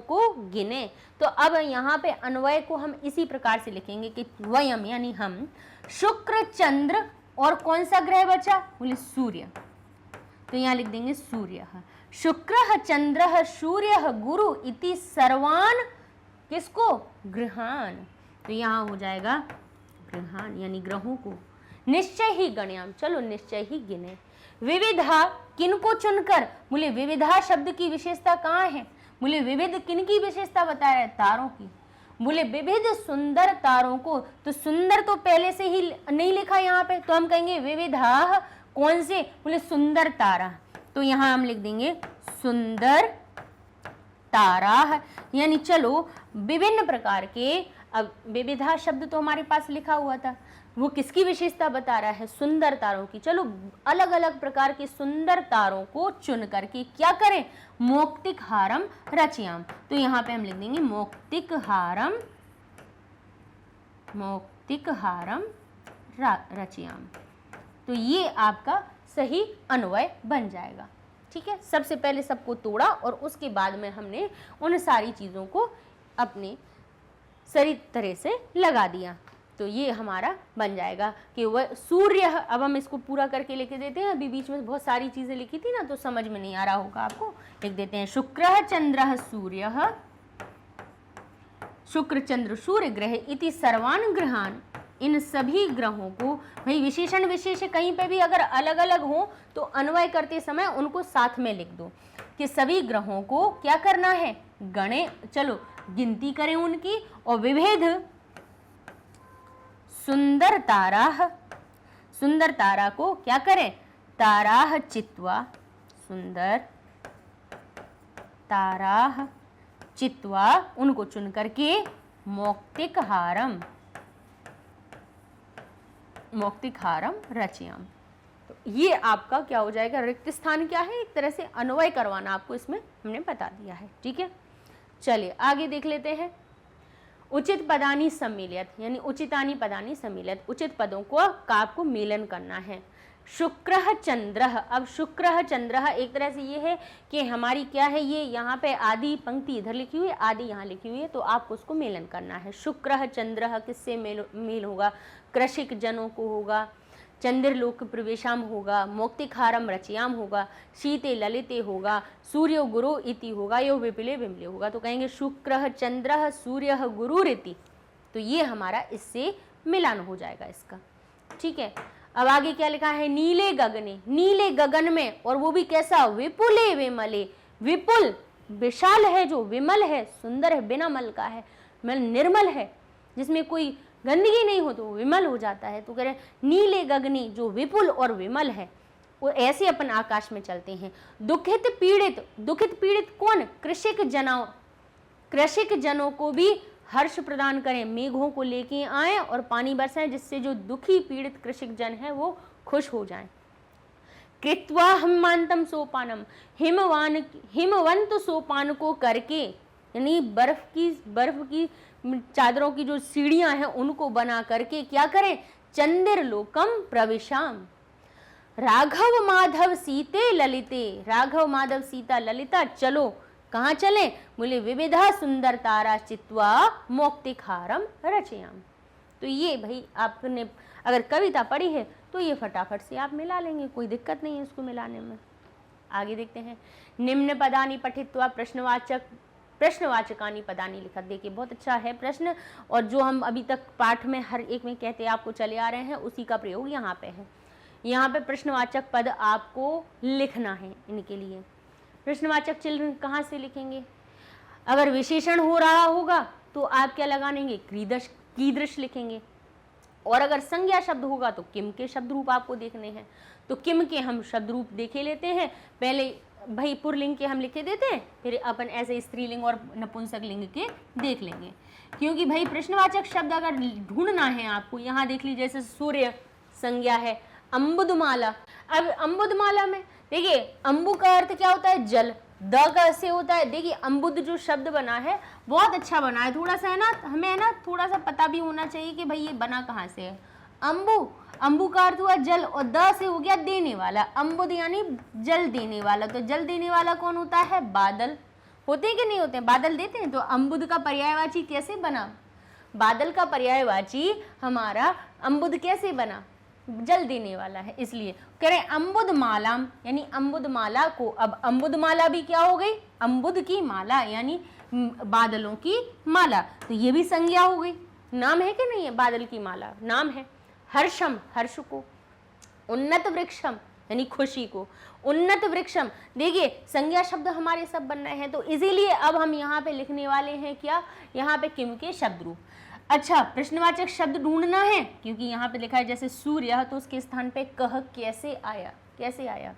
को गिने। तो अब यहाँ पे अन्वय को हम इसी प्रकार से लिखेंगे कि वयम यानी हम, शुक्र चंद्र और कौन सा ग्रह बचा, बोले सूर्य, तो यहाँ लिख देंगे सूर्य, शुक्रः चंद्रः सूर्यः गुरु इति सर्वान, किसको, ग्रहान, तो यहाँ हो जाएगा ग्रहान यानी ग्रहों को, निश्चय ही गणयाम, चलो निश्चय ही गिने। विविधा किनको चुनकर, बोले विविधा शब्द की विशेषता कहाँ है, बोले विविध किन की विशेषता बता रहे हैं, तारों की, बोले विविध सुंदर तारों को, तो सुंदर तो पहले से ही नहीं लिखा यहाँ पे, तो हम कहेंगे विविधा कौन से, बोले सुंदर तारा, तो यहाँ हम लिख देंगे सुंदर तारा, यानी चलो विभिन्न प्रकार के, अब विविधा शब्द तो हमारे पास लिखा हुआ था, वो किसकी विशेषता बता रहा है, सुंदर तारों की, चलो अलग अलग प्रकार के सुंदर तारों को चुन करके क्या करें, मौक्तिक हारम रचयाम, तो यहाँ पे हम लिख देंगे मौक्तिक हारम रचयाम, तो ये आपका सही अन्वय बन जाएगा, ठीक है। सबसे पहले सबको तोड़ा और उसके बाद में हमने उन सारी चीज़ों को अपने सही तरह से लगा दिया, तो ये हमारा बन जाएगा कि वह सूर्य। अब हम इसको पूरा करके लिख देते हैं, अभी बीच में बहुत सारी चीज़ें लिखी थी ना तो समझ में नहीं आ रहा होगा आपको, लिख देते हैं शुक्रः चंद्रः सूर्यः, शुक्र चंद्र सूर्य ग्रह इति सर्वान ग्रहान इन सभी ग्रहों को, भाई विशेषण विशेष कहीं पे भी अगर अलग अलग हो तो अन्वय करते समय उनको साथ में लिख दो कि सभी ग्रहों को क्या करना है, गणे, चलो गिनती करें उनकी, और विभेद सुंदर ताराह, सुंदर तारा को क्या करें, ताराह चित्वा, सुंदर ताराह चित्वा, उनको चुन करके मौक्तिकहारम, मौक्तिकहारम रचयाम। तो ये आपका क्या हो जाएगा, रिक्त स्थान क्या है, एक तरह से अन्वय करवाना आपको इसमें हमने बता दिया है। ठीक है, चलिए आगे देख लेते हैं। उचित पदानी सम्मिलित, यानी उचितानी पदानी सम्मिलित, उचित पदों को का आपको मेलन करना है। शुक्रः चंद्रः, अब शुक्रः चंद्रः एक तरह से ये है कि हमारी क्या है, ये यहाँ पे आदि पंक्ति इधर लिखी हुई है, आदि यहाँ लिखी हुई है, तो आपको उसको मेलन करना है। शुक्रः चंद्रः किससे मेल होगा, कृषिक जनों को होगा, चंद्रलोक प्रवेशाम होगा, मौक्तिकहारम रचयाम होगा, शीते ललिते होगा, सूर्यो गुरु इति होगा, यो विपिले विमले होगा। तो कहेंगे शुक्रः चंद्रः सूर्यः गुरुरिति, तो ये हमारा इससे मिलान हो जाएगा इसका। ठीक है, अब आगे क्या लिखा है, नीले गगने, नीले गगन में, और वो भी कैसा, विपुले विमले, विपुल विशाल है, जो विमल है, सुंदर है, बिना मल का है, निर्मल है, जिसमें कोई गंदगी नहीं हो तो विमल हो जाता है। तो कह रहे नीले गगनी, जो विपुल और विमल है, वो ऐसे अपन आकाश में चलते हैं। दुखित पीड़ित, दुखित पीड़ित कौन, कृषिक जनों, कृषिक जनों को भी हर्ष प्रदान करें, मेघों को लेके आए और पानी बरसाएं, जिससे जो दुखी पीड़ित कृषिक जन है वो खुश हो जाएं। कृत्वा हिमांतम सोपानम, हिमवंत सोपान को करके, यानी बर्फ की चादरों की जो सीढ़ियां हैं उनको बना करके क्या करें, चंद्रलोकम प्रविशाम। राघव माधव सीते ललिते, राघव माधव सीता ललिता, चलो कहाँ चले, बोले विविधा सुंदर तारा चित्वा मौक्तिकहारम रचयाम। तो ये भाई आपने अगर कविता पढ़ी है तो ये फटाफट से आप मिला लेंगे, कोई दिक्कत नहीं है इसको मिलाने में। आगे देखते हैं, निम्न पदानी पठित्वा प्रश्नवाचकानी पदानी लिखा। देखिए बहुत अच्छा है प्रश्न, और जो हम अभी तक पाठ में हर एक में कहते आपको चले आ रहे हैं उसी का प्रयोग यहाँ पे है। यहाँ पे प्रश्नवाचक पद आपको लिखना है। इनके लिए प्रश्नवाचक चिन्ह कहाँ से लिखेंगे, अगर विशेषण हो रहा होगा तो आप क्या लगाएंगे, कीदृश लिखेंगे, और अगर संज्ञा शब्द होगा तो किम के शब्द रूप आपको देखने हैं। तो किम के हम शब्द रूप देखे लेते हैं, पहले भाई पुरलिंग के हम लिखे देते हैं, फिर अपन ऐसे स्त्रीलिंग और नपुंसक लिंग के देख लेंगे। क्योंकि भाई प्रश्नवाचक शब्द अगर ढूंढना है आपको, यहाँ देख लीजिए जैसे सूर्य संज्ञा है, अम्बुदमाला। अब अम्बुदमाला में देखिए अम्बु का अर्थ क्या होता है, जल, द का से होता है। देखिए अम्बुद जो शब्द बना है बहुत अच्छा बना है, थोड़ा सा है ना, हमें है ना थोड़ा सा पता भी होना चाहिए कि भाई ये बना कहाँ से है। अम्बु, अम्बु का अर्थ हुआ जल, और द से हो गया देने वाला, अम्बुद यानी जल देने वाला। तो जल देने वाला कौन होता है, बादल होते हैं कि नहीं होते हैं, बादल देते हैं। तो अम्बुद का पर्यायवाची कैसे बना, बादल का पर्यायवाची हमारा अम्बुद कैसे बना, जल देने वाला है, इसलिए कह रहे अम्बुद मालाम, यानी अम्बुद माला को। अब अम्बुद माला भी क्या हो गई, अम्बुद की माला, यानी बादलों की माला। तो ये भी संज्ञा हो गई, नाम है कि नहीं है, बादल की माला नाम है। हर्षम, हर्ष को। उन्नत वृक्षम, यानी खुशी को। उन्नत वृक्षम, देखिए संज्ञा शब्द हमारे सब बन रहे हैं, तो इसीलिए अब हम यहाँ पे लिखने वाले हैं क्या, यहाँ पे किम के शब्द रूप। अच्छा, प्रश्नवाचक शब्द ढूंढना है, क्योंकि यहाँ पे लिखा है जैसे सूर्य, तो उसके स्थान पे कह कैसे आया, कैसे आया,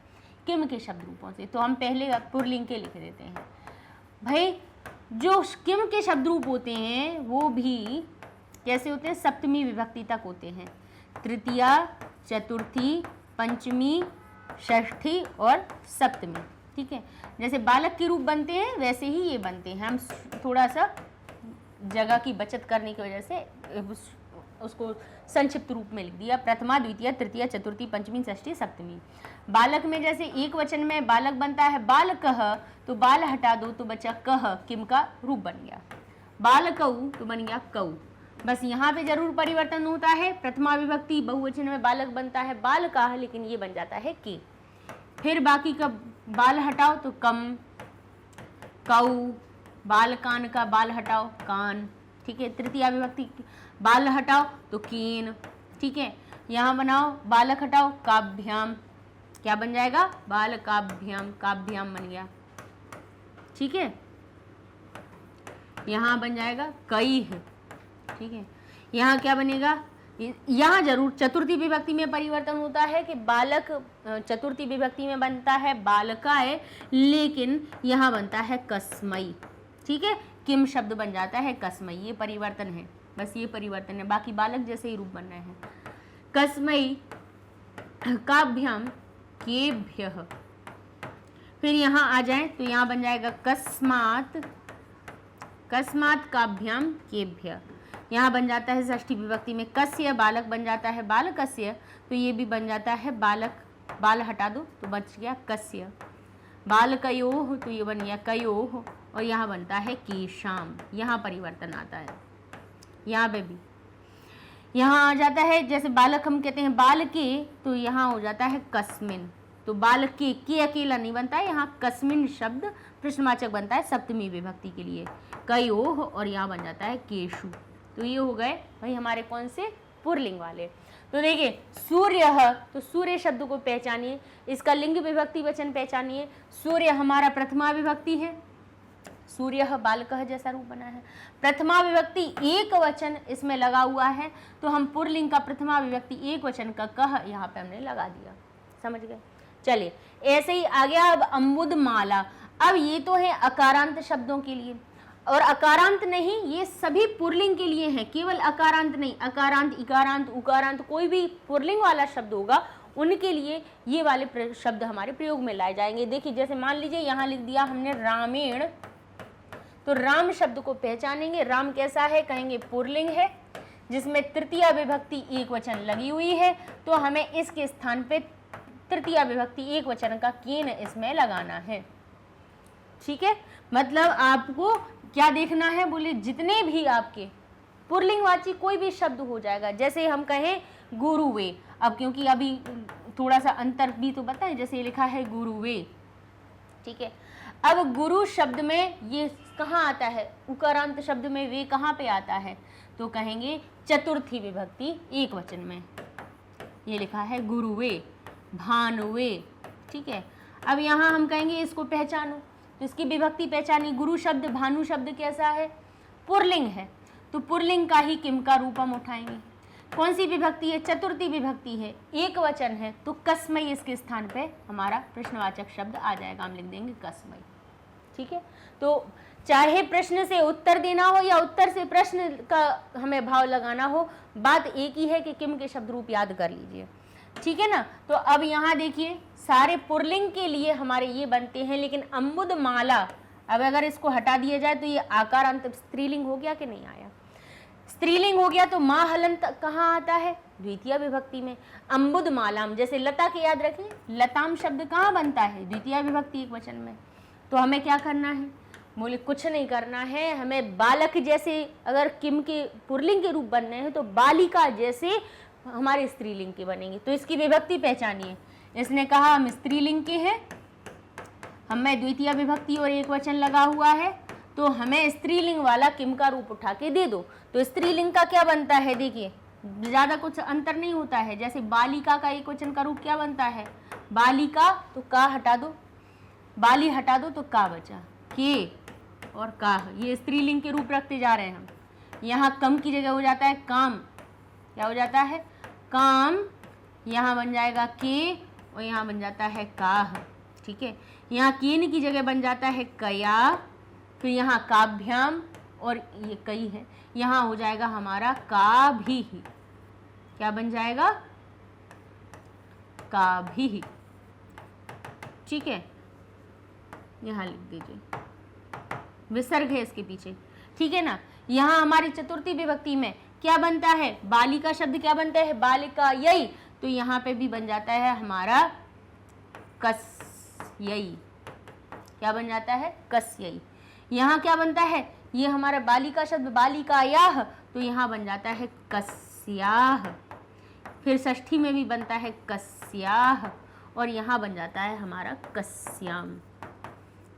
किम के शब्द रूपों से। तो हम पहले पुरलिंग के लिख देते हैं। भाई जो किम के शब्द रूप होते हैं वो भी कैसे होते हैं, सप्तमी विभक्ति तक होते हैं, तृतीया, चतुर्थी, पंचमी, षष्ठी और सप्तमी। ठीक है, जैसे बालक के रूप बनते हैं वैसे ही ये बनते हैं। हम थोड़ा सा जगह की बचत करने की वजह से उसको संक्षिप्त रूप में लिख दिया, प्रथमा, द्वितीय, तृतीय, चतुर्थी, पंचमी, षष्ठी, सप्तमी। बालक में जैसे एक वचन में बालक बनता है बालकः, तो बाल हटा दो तो बचा कह, किम का रूप बन गया। बालकऊ तो बन गया कऊ। बस यहाँ पे जरूर परिवर्तन होता है, प्रथमा विभक्ति बहुवचन में बालक बनता है बालकाः, लेकिन ये बन जाता है की। फिर बाकी का बाल हटाओ तो कम, कऊ, बालकान का बाल हटाओ कान, ठीक है। तृतीया विभक्ति बाल हटाओ तो केन, ठीक है। यहाँ बनाओ बालक हटाओ काभ्याम, क्या बन जाएगा? बाल काभ्याम, काभ्याम बन गया, ठीक है। यहाँ बन जाएगा कई है, ठीक है। यहाँ क्या बनेगा? यहाँ जरूर चतुर्थी विभक्ति में परिवर्तन होता है कि बालक चतुर्थी विभक्ति में बनता है बालकाय, लेकिन यहाँ बनता है कस्मई, ठीक है। किम शब्द बन जाता है कस्मई, ये परिवर्तन है, बस ये परिवर्तन है, बाकी बालक जैसे ही रूप बन रहे हैं। कस्मई काभ्याम केभ्यः, फिर यहाँ आ जाए तो यहाँ बन जाएगा कस्मात, कस्मात काभ्याम केभ्यः। यहाँ बन जाता है षष्ठी विभक्ति में कस्य, बालक बन जाता है बालकस्य, तो ये भी बन जाता है बालक, बाल हटा दो तो बच गया कस्य। बालकयोः तो ये बन गया कयोः, और यहाँ बनता है केशाम, यहाँ परिवर्तन आता है। यहाँ पे भी यहाँ आ जाता है, जैसे बालक हम कहते हैं बालके, तो यहाँ हो जाता है कस्मिन, तो बालके के अकेला नहीं बनता है, यहाँ कस्मिन शब्द प्रश्नवाचक बनता है सप्तमी विभक्ति के लिए, कयोः, और यहाँ बन जाता है केशु। तो ये हो गए भाई हमारे कौन से? पुरलिंग वाले। तो देखिए सूर्य, तो सूर्य शब्द को पहचानिए, इसका लिंग विभक्ति वचन पहचानिए। सूर्य हमारा प्रथमा विभक्ति है, सूर्य बालकः जैसा रूप बना है, प्रथमा विभक्ति एक वचन इसमें लगा हुआ है, तो हम पुरलिंग का प्रथमा विभक्ति एक वचन का कह यहाँ पे हमने लगा दिया, समझ गए। चलिए ऐसे ही आ गया अब अम्बुद माला। अब ये तो है अकारांत शब्दों के लिए, और अकारांत नहीं, ये सभी पुरलिंग के लिए हैं, केवल अकारांत नहीं, अकारांत, इकारांत, उकारांत, कोई भी पुरलिंग वाला शब्द होगा उनके लिए ये वाले शब्द हमारे प्रयोग में लाए जाएंगे। देखिए जैसे मान लीजिए यहाँ लिख दिया हमने रामेण, तो राम शब्द को पहचानेंगे, राम कैसा है? कहेंगे पुरलिंग है, जिसमें तृतीया विभक्ति एक वचन लगी हुई है, तो हमें इसके स्थान पे तृतीया विभक्ति एक वचन का केन इसमें लगाना है, ठीक है। मतलब आपको क्या देखना है? बोले जितने भी आपके पुरलिंगवाची कोई भी शब्द हो जाएगा, जैसे हम कहें गुरुवे, अब क्योंकि अभी थोड़ा सा अंतर भी तो बताएं, जैसे ये लिखा है गुरुवे, ठीक है। अब गुरु शब्द में ये कहाँ आता है? उकारांत शब्द में वे कहाँ पे आता है? तो कहेंगे चतुर्थी विभक्ति एक वचन में, ये लिखा है गुरुवे, भानुवे, ठीक है। अब यहाँ हम कहेंगे इसको पहचानो, तो इसकी विभक्ति पहचानी, गुरु शब्द, भानु शब्द कैसा है? पुरलिंग है, तो पुरलिंग का ही किम का रूप हम उठाएंगे। कौन सी विभक्ति है? चतुर्थी विभक्ति है, एक वचन है, तो कस्मई इसके स्थान पे हमारा प्रश्नवाचक शब्द आ जाएगा, हम लिख देंगे कस्मई, ठीक है। तो चाहे प्रश्न से उत्तर देना हो या उत्तर से प्रश्न का हमें भाव लगाना हो, बात एक ही है कि किम के शब्द रूप याद कर लीजिए, ठीक है ना। तो अब यहाँ देखिए सारे पुरलिंग के लिए हमारे ये बनते हैं, लेकिन अम्बुद माला, अब अगर इसको हटा दिया जाए तो ये आकारांत स्त्रीलिंग हो गया कि नहीं आया? स्त्रीलिंग हो गया, तो माँ हलन कहाँ आता है? द्वितीय विभक्ति में। अम्बुद मालाम, जैसे लता के याद रखें, लताम शब्द कहाँ बनता है? द्वितीय विभक्ति एक वचन में। तो हमें क्या करना है? बोले कुछ नहीं करना है, हमें बालक जैसे अगर किम के पुरलिंग के रूप बनने हैं तो बालिका जैसे हमारे स्त्रीलिंग के बनेंगे। तो इसकी विभक्ति पहचानिए, इसने कहा हम स्त्रीलिंग के हैं, हमें द्वितीय विभक्ति और एक वचन लगा हुआ है, तो हमें स्त्रीलिंग वाला किम का रूप उठा के दे दो। तो स्त्रीलिंग का क्या बनता है? देखिए ज़्यादा कुछ अंतर नहीं होता है, जैसे बालिका का एक वचन का रूप क्या बनता है? बालिका, तो का हटा दो, बाली हटा दो तो का बचा, के और का, ये स्त्रीलिंग के रूप रखते जा रहे हैं हम। यहाँ कम की जगह हो जाता है काम, क्या हो जाता है? काम, यहाँ बन जाएगा के, और यहाँ बन जाता है काह, ठीक है। यहाँ केन की जगह बन जाता है कया, फिर यहाँ काभ्याम, और ये कई है, यहाँ हो जाएगा हमारा का भी ही, क्या बन जाएगा? का भी ही, ठीक है। यहाँ लिख दीजिए, विसर्ग है इसके पीछे, ठीक है ना। यहाँ हमारी चतुर्थी विभक्ति में क्या बनता है? बालिका शब्द क्या बनता है? बालिका यही, तो यहाँ पे भी बन जाता है हमारा कस्यई, क्या बन जाता है? कस्यई। यहाँ क्या बनता है? ये हमारा बालिका शब्द बालिकायाह, तो यहाँ बन जाता है कस्याह। फिर षष्ठी में भी बनता है कस्याह, और यहाँ बन जाता है हमारा कस्याम।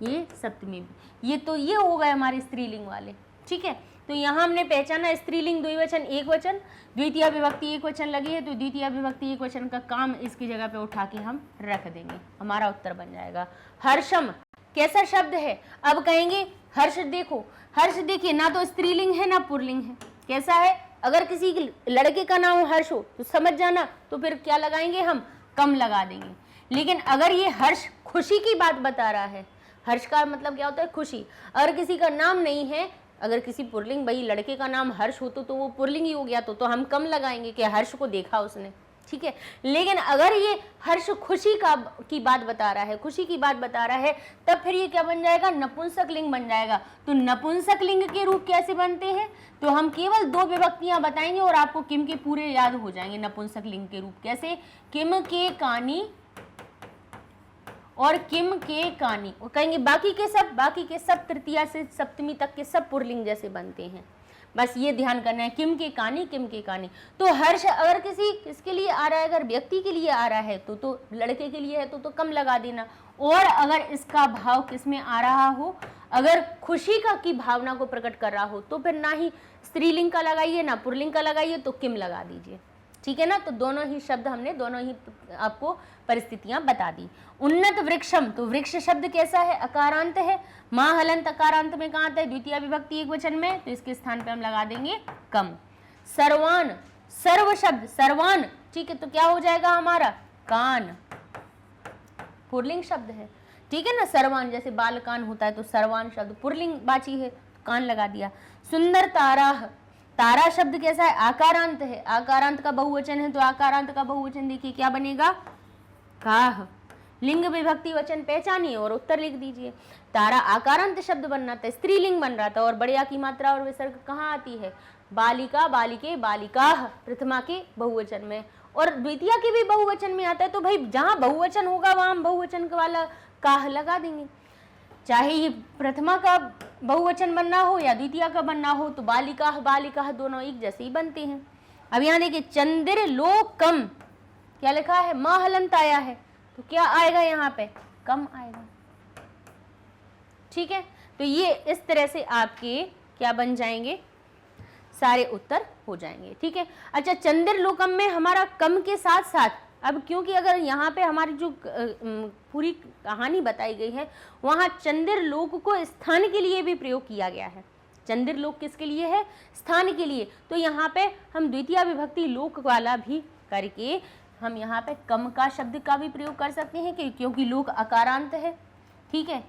ये सप्तमी, ये तो ये हो गए हमारे स्त्रीलिंग वाले, ठीक है, तो यहाँ हमने पहचाना स्त्रीलिंग द्विवचन एक वचन, द्वितीय विभक्ति एक वचन लगी है, तो द्वितीय विभक्ति एक वचन का काम इसकी जगह पे उठा के हम रख देंगे, हमारा उत्तर बन जाएगा हर्षम। कैसा शब्द है? अब कहेंगे हर्ष देखो, हर्ष देखिए ना तो स्त्रीलिंग है ना पुल्लिंग है, कैसा है? अगर किसी लड़के का नाम हर्ष हो तो समझ जाना, तो फिर क्या लगाएंगे हम? कम लगा देंगे। लेकिन अगर ये हर्ष खुशी की बात बता रहा है, हर्ष का मतलब क्या होता है? खुशी। अगर किसी का नाम नहीं है, अगर किसी पुल्लिंग भाई लड़के का नाम हर्ष हो तो वो पुल्लिंग ही हो गया, तो हम कम लगाएंगे कि हर्ष को देखा उसने, ठीक है। लेकिन अगर ये हर्ष खुशी की बात बता रहा है, खुशी की बात बता रहा है, तब फिर ये क्या बन जाएगा? नपुंसक लिंग बन जाएगा। तो नपुंसक लिंग के रूप कैसे बनते हैं? तो हम केवल 2 विभक्तियां बताएंगे और आपको किम के पूरे याद हो जाएंगे। नपुंसक लिंग के रूप कैसे? किम के कानी और किम के कानी, और कहेंगे बाकी के सब तृतीया से सप्तमी तक के सब पुल्लिंग जैसे बनते हैं। बस ये ध्यान करना है, किम के कानी, किम के कानी। तो हर्ष अगर किसके लिए आ रहा है, अगर व्यक्ति के लिए आ रहा है तो लड़के के लिए है तो कम लगा देना। और अगर इसका भाव किसमें आ रहा हो, अगर खुशी की भावना को प्रकट कर रहा हो, तो फिर ना ही स्त्रीलिंग का लगाइए ना पुल्लिंग का लगाइए, तो किम लगा दीजिए, ठीक है ना। तो दोनों ही शब्द हमने दोनों ही आपको परिस्थितियां बता दी। उन्नत वृक्षम, तो वृक्ष शब्द कैसा है? अकारांत है। मां हलंत अकारांत में कहाँ आता है? द्वितीय विभक्ति एक वचन में, तो इसके स्थान पे हम लगा देंगे कम। सर्वान, सर्व शब्द सर्वान, ठीक है, तो क्या हो जाएगा हमारा? कान, पुल्लिंग शब्द है, ठीक है ना। सर्वान जैसे बाल कान होता है, तो सर्वान शब्द पुल्लिंग बाची है, तो कान लगा दिया। सुंदर ताराह, तारा शब्द कैसा है? आकारांत है, आकारांत का बहुवचन है, तो आकारांत का बहुवचन देखिए क्या बनेगा? काह। लिंग विभक्ति वचन पहचानिए और उत्तर लिख दीजिए। तारा आकारांत शब्द बनना था, स्त्रीलिंग बन रहा था, और बढ़िया की मात्रा और विसर्ग कहाँ आती है? बालिका, बालिके, बालिकाह, प्रथमा के बहुवचन में, और द्वितीय के भी बहुवचन में आता है। तो भाई जहां बहुवचन होगा वहां हम बहुवचन वाला काह लगा देंगे, चाहे ये प्रथमा का बहुवचन बनना हो या द्वितीय का बनना हो, तो बालिका बालिका दोनों एक जैसे ही बनते हैं। अब यहाँ देखिए चंद्र लोकम, क्या लिखा है? मां हलंत आया है, तो क्या आएगा यहाँ पे? कम आएगा, ठीक है। तो ये इस तरह से आपके क्या बन जाएंगे? सारे उत्तर हो जाएंगे, ठीक है। अच्छा, चंद्र लोकम में हमारा कम के साथ साथ, अब क्योंकि अगर यहाँ पे हमारी जो पूरी कहानी बताई गई है, वहाँ चंद्र लोक को स्थान के लिए भी प्रयोग किया गया है। चंद्र लोक किसके लिए है? स्थान के लिए। तो यहाँ पे हम द्वितीय विभक्ति लोक वाला भी करके हम यहाँ पे कम का शब्द का भी प्रयोग कर सकते हैं, क्योंकि लोक अकारांत है, ठीक है।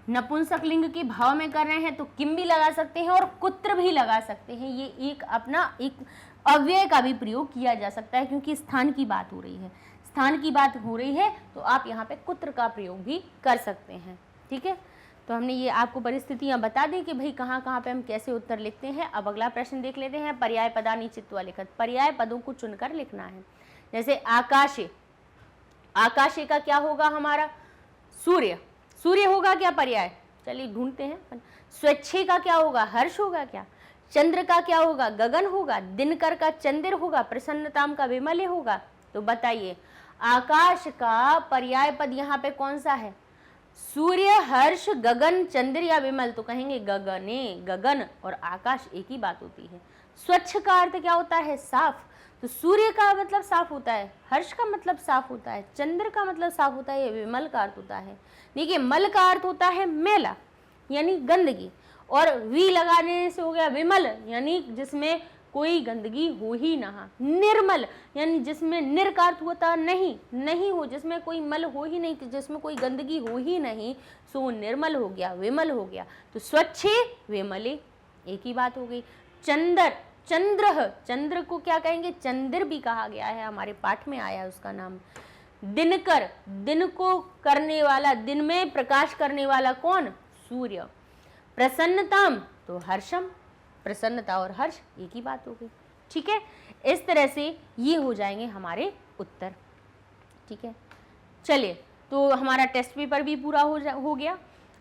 नपुंसक लिंग के भाव में कर रहे हैं तो किम भी लगा सकते हैं और कुत्र भी लगा सकते हैं। ये एक अपना एक अव्यय का भी प्रयोग किया जा सकता है, क्योंकि स्थान की बात हो रही है, स्थान की बात हो रही है, तो आप यहाँ पे कुत्र का प्रयोग भी कर सकते हैं, ठीक है। तो हमने ये आपको परिस्थितियां बता दी कि भाई कहाँ कहाँ पे हम कैसे उत्तर लिखते हैं। अब अगला प्रश्न देख लेते हैं। पर्याय पदानि चित्वा लिखत, पर्याय पदों को चुनकर लिखना है। जैसे आकाशे, आकाशे का क्या होगा हमारा? सूर्य, सूर्य होगा क्या पर्याय? चलिए ढूंढते हैं। स्वच्छे का क्या होगा? हर्ष होगा क्या? चंद्र का क्या होगा? गगन होगा। दिनकर का चंद्र होगा। प्रसन्नताम का विमल होगा। तो बताइए आकाश का पर्याय पद यहाँ पे कौन सा है? सूर्य, हर्ष, गगन, चंद्र या विमल? तो कहेंगे गगने, गगन और आकाश एक ही बात होती है। स्वच्छ का अर्थ क्या होता है? साफ। तो सूर्य का मतलब साफ होता है, हर्ष का मतलब साफ होता है, चंद्र का मतलब साफ होता है, विमल का अर्थ होता है। देखिए मल का अर्थ होता है मैला यानी गंदगी, और वी लगाने से हो गया विमल यानी जिसमें कोई गंदगी हो ही ना। निर्मल यानी जिसमें निर का अर्थ होता नहीं, नहीं हो, जिसमें कोई मल हो ही नहीं, जिसमें कोई गंदगी हो ही नहीं, सो निर्मल हो गया, विमल हो गया। तो स्वच्छे विमले एक ही बात हो गई। चंद्र, चंद्र, चंद्र को क्या कहेंगे? चंद्र भी कहा गया है, हमारे पाठ में आया है उसका नाम। दिनकर, दिन को करने वाला, दिन में प्रकाश करने वाला कौन? सूर्य। प्रसन्नताम तो हर्षम, प्रसन्नता और हर्ष एक ही बात हो गई, ठीक है। इस तरह से ये हो जाएंगे हमारे उत्तर, ठीक है। चलिए तो हमारा टेस्ट पेपर भी पूरा हो गया।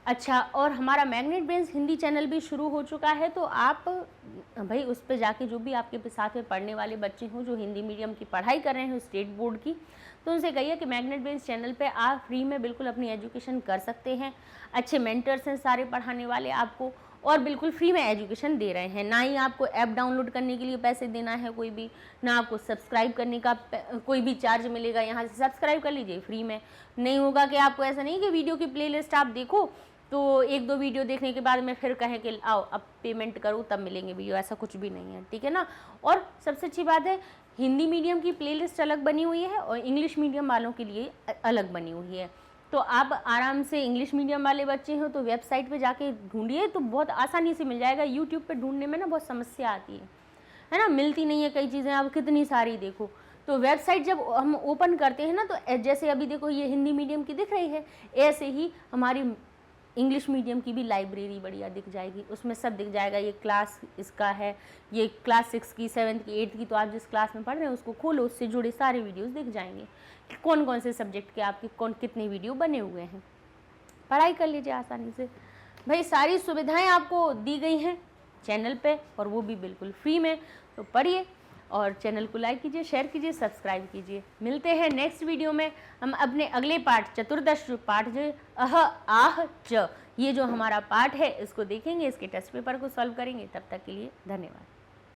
अच्छा, और हमारा मैग्नेट ब्रेन्स हिंदी चैनल भी शुरू हो चुका है, तो आप भाई उस पर जाके जो भी आपके साथ में पढ़ने वाले बच्चे हों जो हिंदी मीडियम की पढ़ाई कर रहे हैं स्टेट बोर्ड की, तो उनसे कहिए कि मैग्नेट ब्रेन्स चैनल पे आप फ्री में बिल्कुल अपनी एजुकेशन कर सकते हैं। अच्छे मेंटर्स हैं सारे पढ़ाने वाले आपको, और बिल्कुल फ्री में एजुकेशन दे रहे हैं। ना ही आपको ऐप डाउनलोड करने के लिए पैसे देना है कोई भी, ना आपको सब्सक्राइब करने का कोई भी चार्ज मिलेगा। यहाँ से सब्सक्राइब कर लीजिए फ्री में। नहीं होगा कि आपको ऐसा नहीं कि वीडियो की प्लेलिस्ट आप देखो तो 1-2 वीडियो देखने के बाद में फिर कहें कि आओ अब पेमेंट करो तब मिलेंगे वीडियो, ऐसा कुछ भी नहीं है, ठीक है ना। और सबसे अच्छी बात है, हिंदी मीडियम की प्लेलिस्ट अलग बनी हुई है और इंग्लिश मीडियम वालों के लिए अलग बनी हुई है। तो आप आराम से, इंग्लिश मीडियम वाले बच्चे हो तो वेबसाइट पे जाके ढूंढिए तो बहुत आसानी से मिल जाएगा। यूट्यूब पे ढूंढने में ना बहुत समस्या आती है ना, मिलती नहीं है कई चीज़ें, आप कितनी सारी देखो। तो वेबसाइट जब हम ओपन करते हैं ना, तो जैसे अभी देखो ये हिंदी मीडियम की दिख रही है, ऐसे ही हमारी इंग्लिश मीडियम की भी लाइब्रेरी बढ़िया दिख जाएगी। उसमें सब दिख जाएगा, ये क्लास इसका है, ये क्लास 6 की, 7th की, 8th की, तो आप जिस क्लास में पढ़ रहे हैं उसको खोलो, उससे जुड़े सारे वीडियोस दिख जाएंगे कि कौन कौन से सब्जेक्ट के आपके कितने वीडियो बने हुए हैं। पढ़ाई कर लीजिए आसानी से। भाई सारी सुविधाएं आपको दी गई हैं चैनल पे और वो भी बिल्कुल फ्री में। तो पढ़िए और चैनल को लाइक कीजिए, शेयर कीजिए, सब्सक्राइब कीजिए। मिलते हैं नेक्स्ट वीडियो में। हम अपने अगले पाठ, चतुर्दश पाठ जो अह आह च, ये जो हमारा पाठ है इसको देखेंगे, इसके टेस्ट पेपर को सॉल्व करेंगे। तब तक के लिए धन्यवाद।